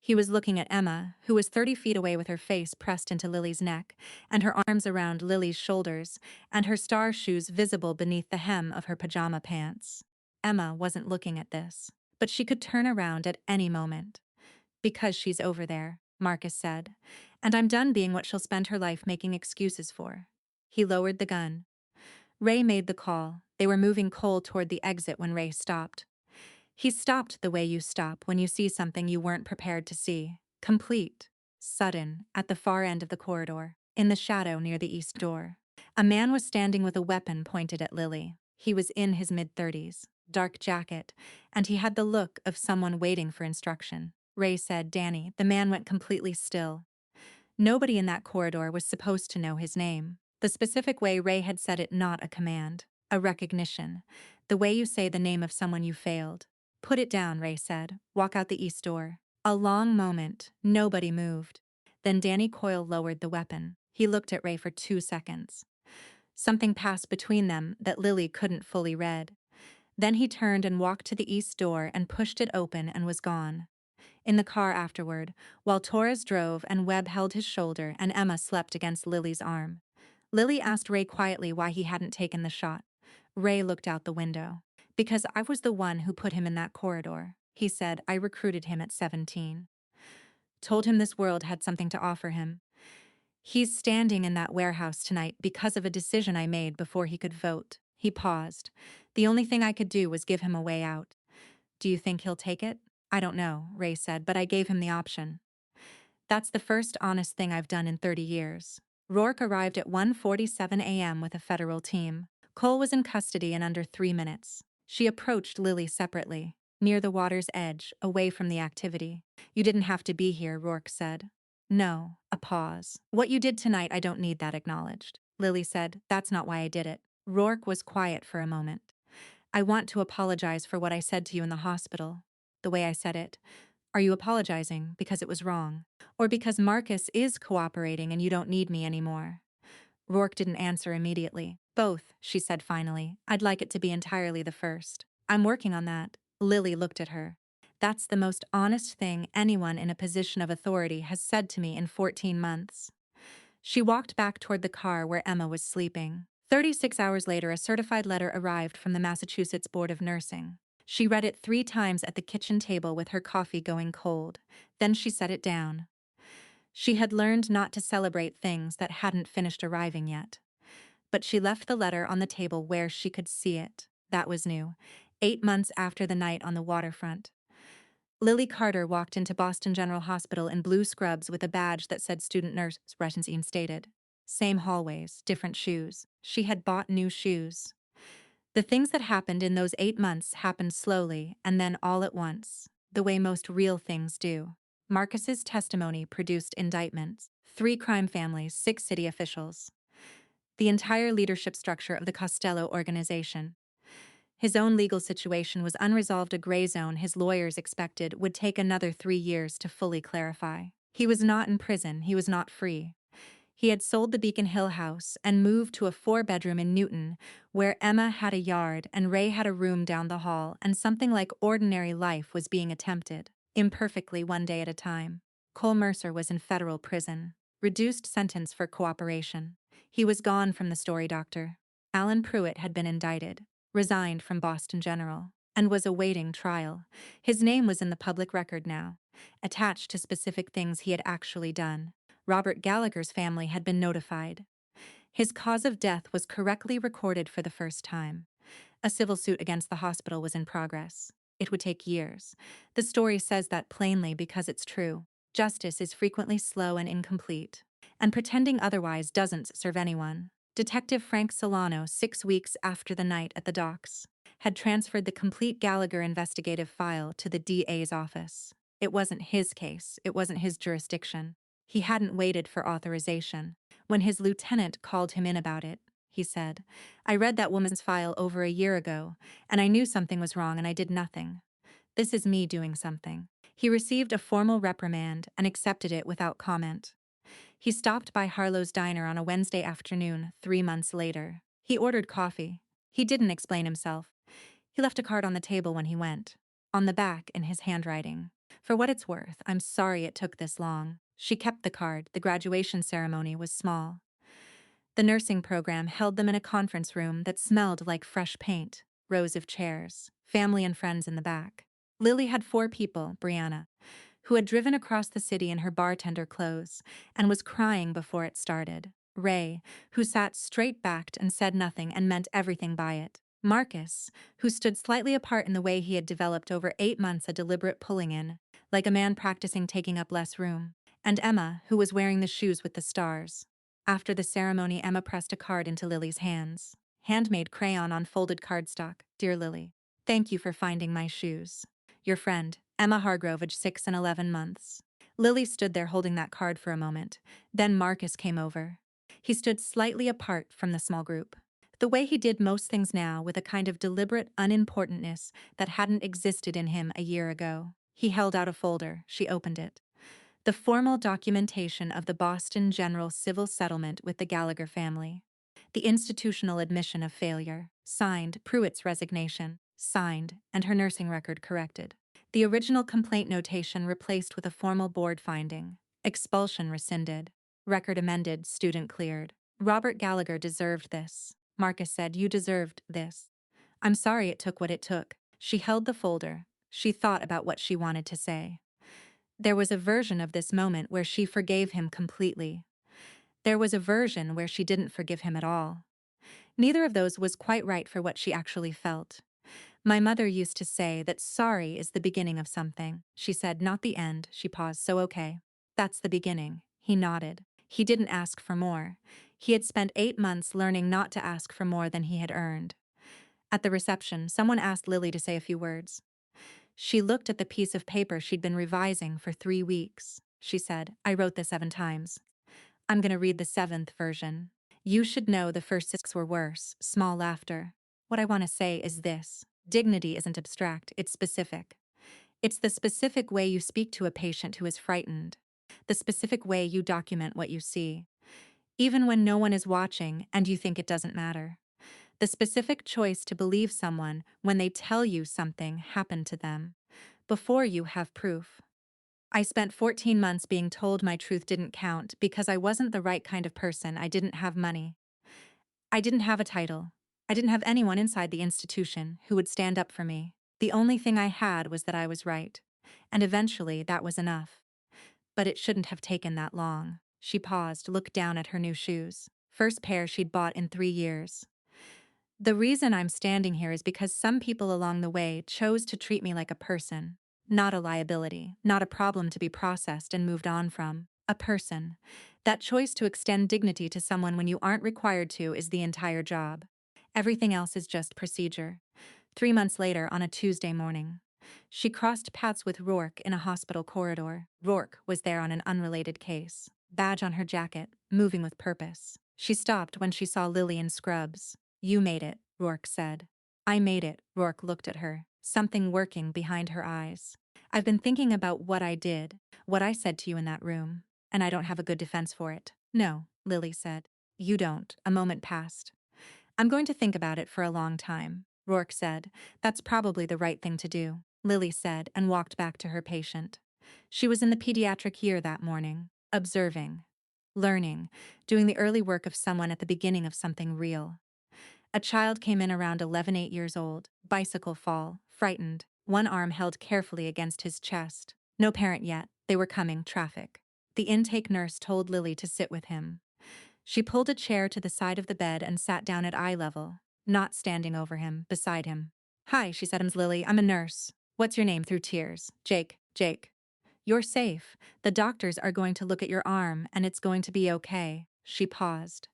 He was looking at Emma, who was 30 feet away with her face pressed into Lily's neck, and her arms around Lily's shoulders, and her star shoes visible beneath the hem of her pajama pants. Emma wasn't looking at this, but she could turn around at any moment. "Because she's over there," Marcus said, "and I'm done being what she'll spend her life making excuses for." He lowered the gun. Ray made the call. They were moving Cole toward the exit when Ray stopped. He stopped the way you stop when you see something you weren't prepared to see. Complete. Sudden, at the far end of the corridor, in the shadow near the east door. A man was standing with a weapon pointed at Lily. He was in his mid-30s, dark jacket, and he had the look of someone waiting for instruction. Ray said, "Danny." The man went completely still. Nobody in that corridor was supposed to know his name. The specific way Ray had said it, not a command. A recognition. The way you say the name of someone you failed. "Put it down," Ray said. "Walk out the east door." A long moment. Nobody moved. Then Danny Coyle lowered the weapon. He looked at Ray for 2 seconds. Something passed between them that Lily couldn't fully read. Then he turned and walked to the east door and pushed it open and was gone. In the car afterward, while Torres drove and Webb held his shoulder and Emma slept against Lily's arm, Lily asked Ray quietly why he hadn't taken the shot. Ray looked out the window. Because I was the one who put him in that corridor. He said, I recruited him at 17. Told him this world had something to offer him. He's standing in that warehouse tonight because of a decision I made before he could vote. He paused. The only thing I could do was give him a way out. Do you think he'll take it? I don't know, Ray said, but I gave him the option. That's the first honest thing I've done in 30 years. Rourke arrived at 1:47 a.m. with a federal team. Cole was in custody in under 3 minutes. She approached Lily separately, near the water's edge, away from the activity. You didn't have to be here, Rourke said. No, a pause. What you did tonight, I don't need that acknowledged. Lily said, that's not why I did it. Rourke was quiet for a moment. I want to apologize for what I said to you in the hospital. The way I said it. Are you apologizing because it was wrong? Or because Marcus is cooperating and you don't need me anymore? Rourke didn't answer immediately. Both, she said finally. I'd like it to be entirely the first. I'm working on that. Lily looked at her. That's the most honest thing anyone in a position of authority has said to me in 14 months. She walked back toward the car where Emma was sleeping. 36 hours later, a certified letter arrived from the Massachusetts Board of Nursing. She read it 3 times at the kitchen table with her coffee going cold. Then she set it down. She had learned not to celebrate things that hadn't finished arriving yet. But she left the letter on the table where she could see it. That was new. 8 months after the night on the waterfront. Lily Carter walked into Boston General Hospital in blue scrubs with a badge that said student nurse, Resenstein stated. Same hallways, different shoes. She had bought new shoes. The things that happened in those 8 months happened slowly and then all at once, the way most real things do. Marcus's testimony produced indictments, 3 crime families, 6 city officials. The entire leadership structure of the Costello organization. His own legal situation was unresolved, a gray zone his lawyers expected would take another 3 years to fully clarify. He was not in prison, he was not free. He had sold the Beacon Hill house and moved to a 4-bedroom in Newton, where Emma had a yard and Ray had a room down the hall, and something like ordinary life was being attempted, imperfectly, one day at a time. Cole Mercer was in federal prison. Reduced sentence for cooperation. He was gone from the story doctor. Alan Pruitt had been indicted, resigned from Boston General, and was awaiting trial. His name was in the public record now, attached to specific things he had actually done. Robert Gallagher's family had been notified. His cause of death was correctly recorded for the first time. A civil suit against the hospital was in progress. It would take years. The story says that plainly because it's true. Justice is frequently slow and incomplete, and pretending otherwise doesn't serve anyone. Detective Frank Solano, 6 weeks after the night at the docks, had transferred the complete Gallagher investigative file to the DA's office. It wasn't his case, it wasn't his jurisdiction. He hadn't waited for authorization. When his lieutenant called him in about it, he said, I read that woman's file over a year ago, and I knew something was wrong and I did nothing. This is me doing something. He received a formal reprimand and accepted it without comment. He stopped by Harlow's Diner on a Wednesday afternoon 3 months later. He ordered coffee. He didn't explain himself. He left a card on the table when he went. On the back, in his handwriting. For what it's worth, I'm sorry it took this long. She kept the card. The graduation ceremony was small. The nursing program held them in a conference room that smelled like fresh paint, rows of chairs, family and friends in the back. Lily had 4 people, Brianna, who had driven across the city in her bartender clothes and was crying before it started. Ray, who sat straight-backed and said nothing and meant everything by it. Marcus, who stood slightly apart in the way he had developed over 8 months, a deliberate pulling in, like a man practicing taking up less room. And Emma, who was wearing the shoes with the stars. After the ceremony, Emma pressed a card into Lily's hands. Handmade crayon on folded cardstock. Dear Lily, thank you for finding my shoes. Your friend, Emma Hargrove, aged 6 and 11 months. Lily stood there holding that card for a moment. Then Marcus came over. He stood slightly apart from the small group. The way he did most things now, with a kind of deliberate unimportantness that hadn't existed in him a year ago. He held out a folder. She opened it. The formal documentation of the Boston General civil settlement with the Gallagher family. The institutional admission of failure. Signed, Pruitt's resignation. Signed, and her nursing record corrected. The original complaint notation replaced with a formal board finding. Expulsion rescinded. Record amended, student cleared. Robert Gallagher deserved this. Marcus said, "You deserved this." "I'm sorry it took what it took." She held the folder. She thought about what she wanted to say. There was a version of this moment where she forgave him completely. There was a version where she didn't forgive him at all. Neither of those was quite right for what she actually felt. "My mother used to say that sorry is the beginning of something," she said, "not the end." She paused. "So okay. That's the beginning." He nodded. He didn't ask for more. He had spent 8 months learning not to ask for more than he had earned. At the reception, someone asked Lily to say a few words. She looked at the piece of paper she'd been revising for 3 weeks. She said, "I wrote this 7 times. I'm going to read the 7th version. You should know the first 6 were worse." Small laughter. "What I want to say is this. Dignity isn't abstract, it's specific. It's the specific way you speak to a patient who is frightened. The specific way you document what you see. Even when no one is watching and you think it doesn't matter. The specific choice to believe someone when they tell you something happened to them, before you have proof. I spent 14 months being told my truth didn't count because I wasn't the right kind of person. I didn't have money. I didn't have a title. I didn't have anyone inside the institution who would stand up for me. The only thing I had was that I was right. And eventually that was enough. But it shouldn't have taken that long." She paused, looked down at her new shoes. First pair she'd bought in 3 years. "The reason I'm standing here is because some people along the way chose to treat me like a person. Not a liability, not a problem to be processed and moved on from. A person. That choice to extend dignity to someone when you aren't required to is the entire job. Everything else is just procedure." 3 months later, on a Tuesday morning, she crossed paths with Rourke in a hospital corridor. Rourke was there on an unrelated case. Badge on her jacket, moving with purpose. She stopped when she saw Lily in scrubs. "You made it," Rourke said. "I made it." Rourke looked at her, something working behind her eyes. "I've been thinking about what I did, what I said to you in that room, and I don't have a good defense for it." "No," Lily said. "You don't." A moment passed. "I'm going to think about it for a long time," Rourke said. "That's probably the right thing to do," Lily said, and walked back to her patient. She was in the pediatric year that morning, observing, learning, doing the early work of someone at the beginning of something real. A child came in around 11, 8 years old, bicycle fall, frightened, one arm held carefully against his chest. No parent yet, they were coming, traffic. The intake nurse told Lily to sit with him. She pulled a chair to the side of the bed and sat down at eye level, not standing over him, beside him. "Hi," she said, "I'm Lily. I'm a nurse. What's your name?" Through tears. "Jake. Jake." "You're safe. The doctors are going to look at your arm, and it's going to be okay." She paused.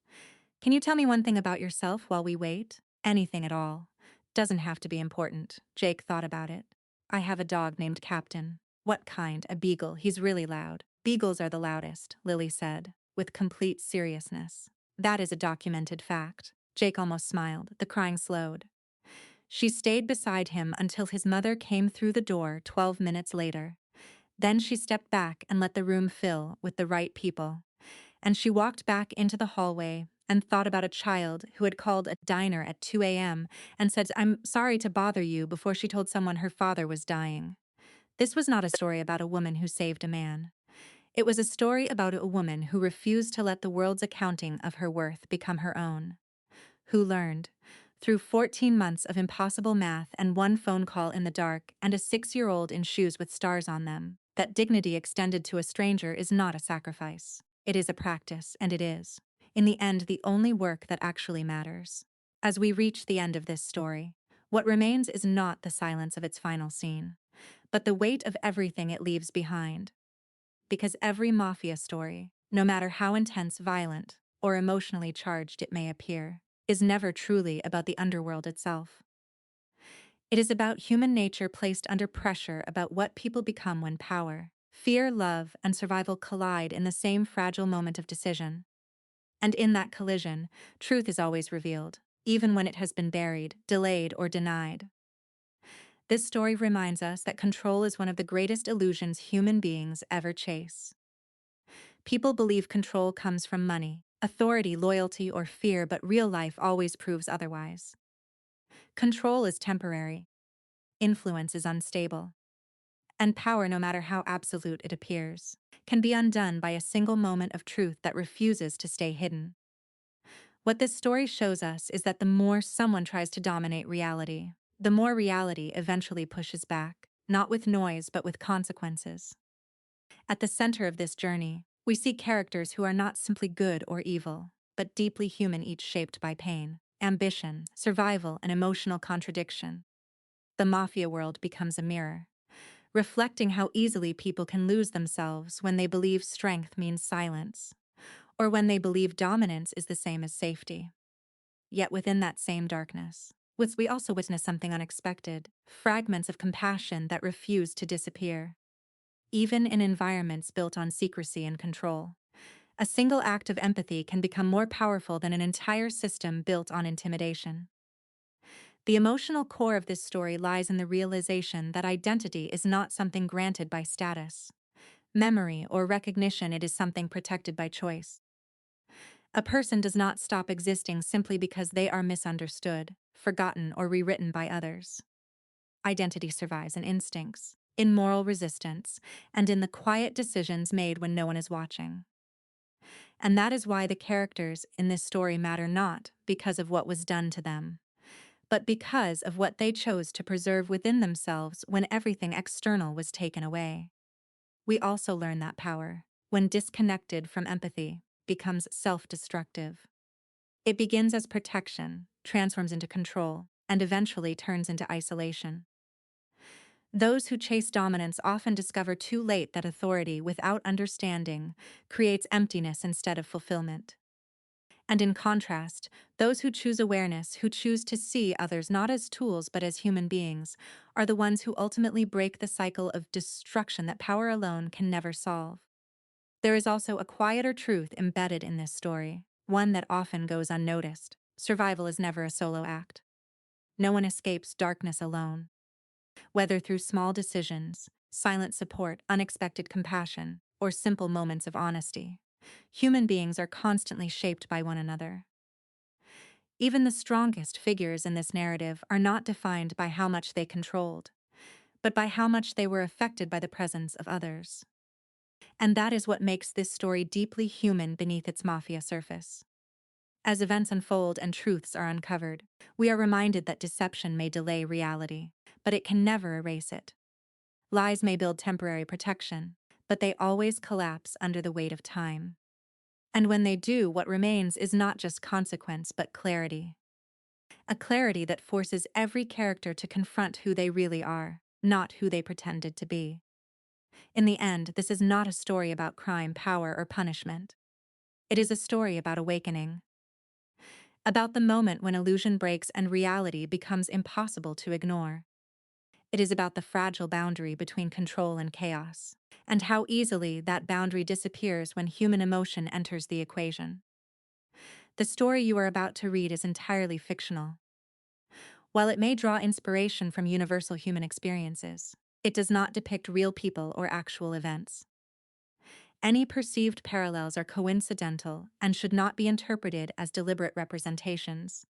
"Can you tell me one thing about yourself while we wait? Anything at all. Doesn't have to be important." Jake thought about it. "I have a dog named Captain." "What kind?" "A beagle. He's really loud." "Beagles are the loudest," Lily said, with complete seriousness. "That is a documented fact." Jake almost smiled. The crying slowed. She stayed beside him until his mother came through the door 12 minutes later. Then she stepped back and let the room fill with the right people. And she walked back into the hallway and thought about a child who had called a diner at 2 a.m. and said, "I'm sorry to bother you," before she told someone her father was dying. This was not a story about a woman who saved a man. It was a story about a woman who refused to let the world's accounting of her worth become her own. Who learned, through 14 months of impossible math and one phone call in the dark and a 6-year-old in shoes with stars on them, that dignity extended to a stranger is not a sacrifice. It is a practice, and it is, in the end, the only work that actually matters. As we reach the end of this story, what remains is not the silence of its final scene, but the weight of everything it leaves behind. Because every mafia story, no matter how intense, violent, or emotionally charged it may appear, is never truly about the underworld itself. It is about human nature placed under pressure, about what people become when power, fear, love, and survival collide in the same fragile moment of decision. And in that collision, truth is always revealed, even when it has been buried, delayed, or denied. This story reminds us that control is one of the greatest illusions human beings ever chase. People believe control comes from money, authority, loyalty, or fear, but real life always proves otherwise. Control is temporary, influence is unstable, and power, no matter how absolute it appears, can be undone by a single moment of truth that refuses to stay hidden. What this story shows us is that the more someone tries to dominate reality, the more reality eventually pushes back, not with noise but with consequences. At the center of this journey, we see characters who are not simply good or evil, but deeply human, each shaped by pain, ambition, survival, and emotional contradiction. The mafia world becomes a mirror, reflecting how easily people can lose themselves when they believe strength means silence, or when they believe dominance is the same as safety. Yet within that same darkness, we also witness something unexpected: fragments of compassion that refuse to disappear. Even in environments built on secrecy and control, a single act of empathy can become more powerful than an entire system built on intimidation. The emotional core of this story lies in the realization that identity is not something granted by status, memory, or recognition. It is something protected by choice. A person does not stop existing simply because they are misunderstood, forgotten, or rewritten by others. Identity survives in instincts, in moral resistance, and in the quiet decisions made when no one is watching. And that is why the characters in this story matter, not because of what was done to them, but because of what they chose to preserve within themselves when everything external was taken away. We also learn that power, when disconnected from empathy, becomes self-destructive. It begins as protection, transforms into control, and eventually turns into isolation. Those who chase dominance often discover too late that authority, without understanding, creates emptiness instead of fulfillment. And in contrast, those who choose awareness, who choose to see others not as tools but as human beings, are the ones who ultimately break the cycle of destruction that power alone can never solve. There is also a quieter truth embedded in this story, one that often goes unnoticed. Survival is never a solo act. No one escapes darkness alone. Whether through small decisions, silent support, unexpected compassion, or simple moments of honesty, human beings are constantly shaped by one another. Even the strongest figures in this narrative are not defined by how much they controlled, but by how much they were affected by the presence of others. And that is what makes this story deeply human beneath its mafia surface. As events unfold and truths are uncovered, we are reminded that deception may delay reality, but it can never erase it. Lies may build temporary protection, but they always collapse under the weight of time. And when they do, what remains is not just consequence but clarity. A clarity that forces every character to confront who they really are, not who they pretended to be. In the end, this is not a story about crime, power, or punishment. It is a story about awakening. About the moment when illusion breaks and reality becomes impossible to ignore. It is about the fragile boundary between control and chaos, and how easily that boundary disappears when human emotion enters the equation. The story you are about to read is entirely fictional. While it may draw inspiration from universal human experiences, it does not depict real people or actual events. Any perceived parallels are coincidental and should not be interpreted as deliberate representations.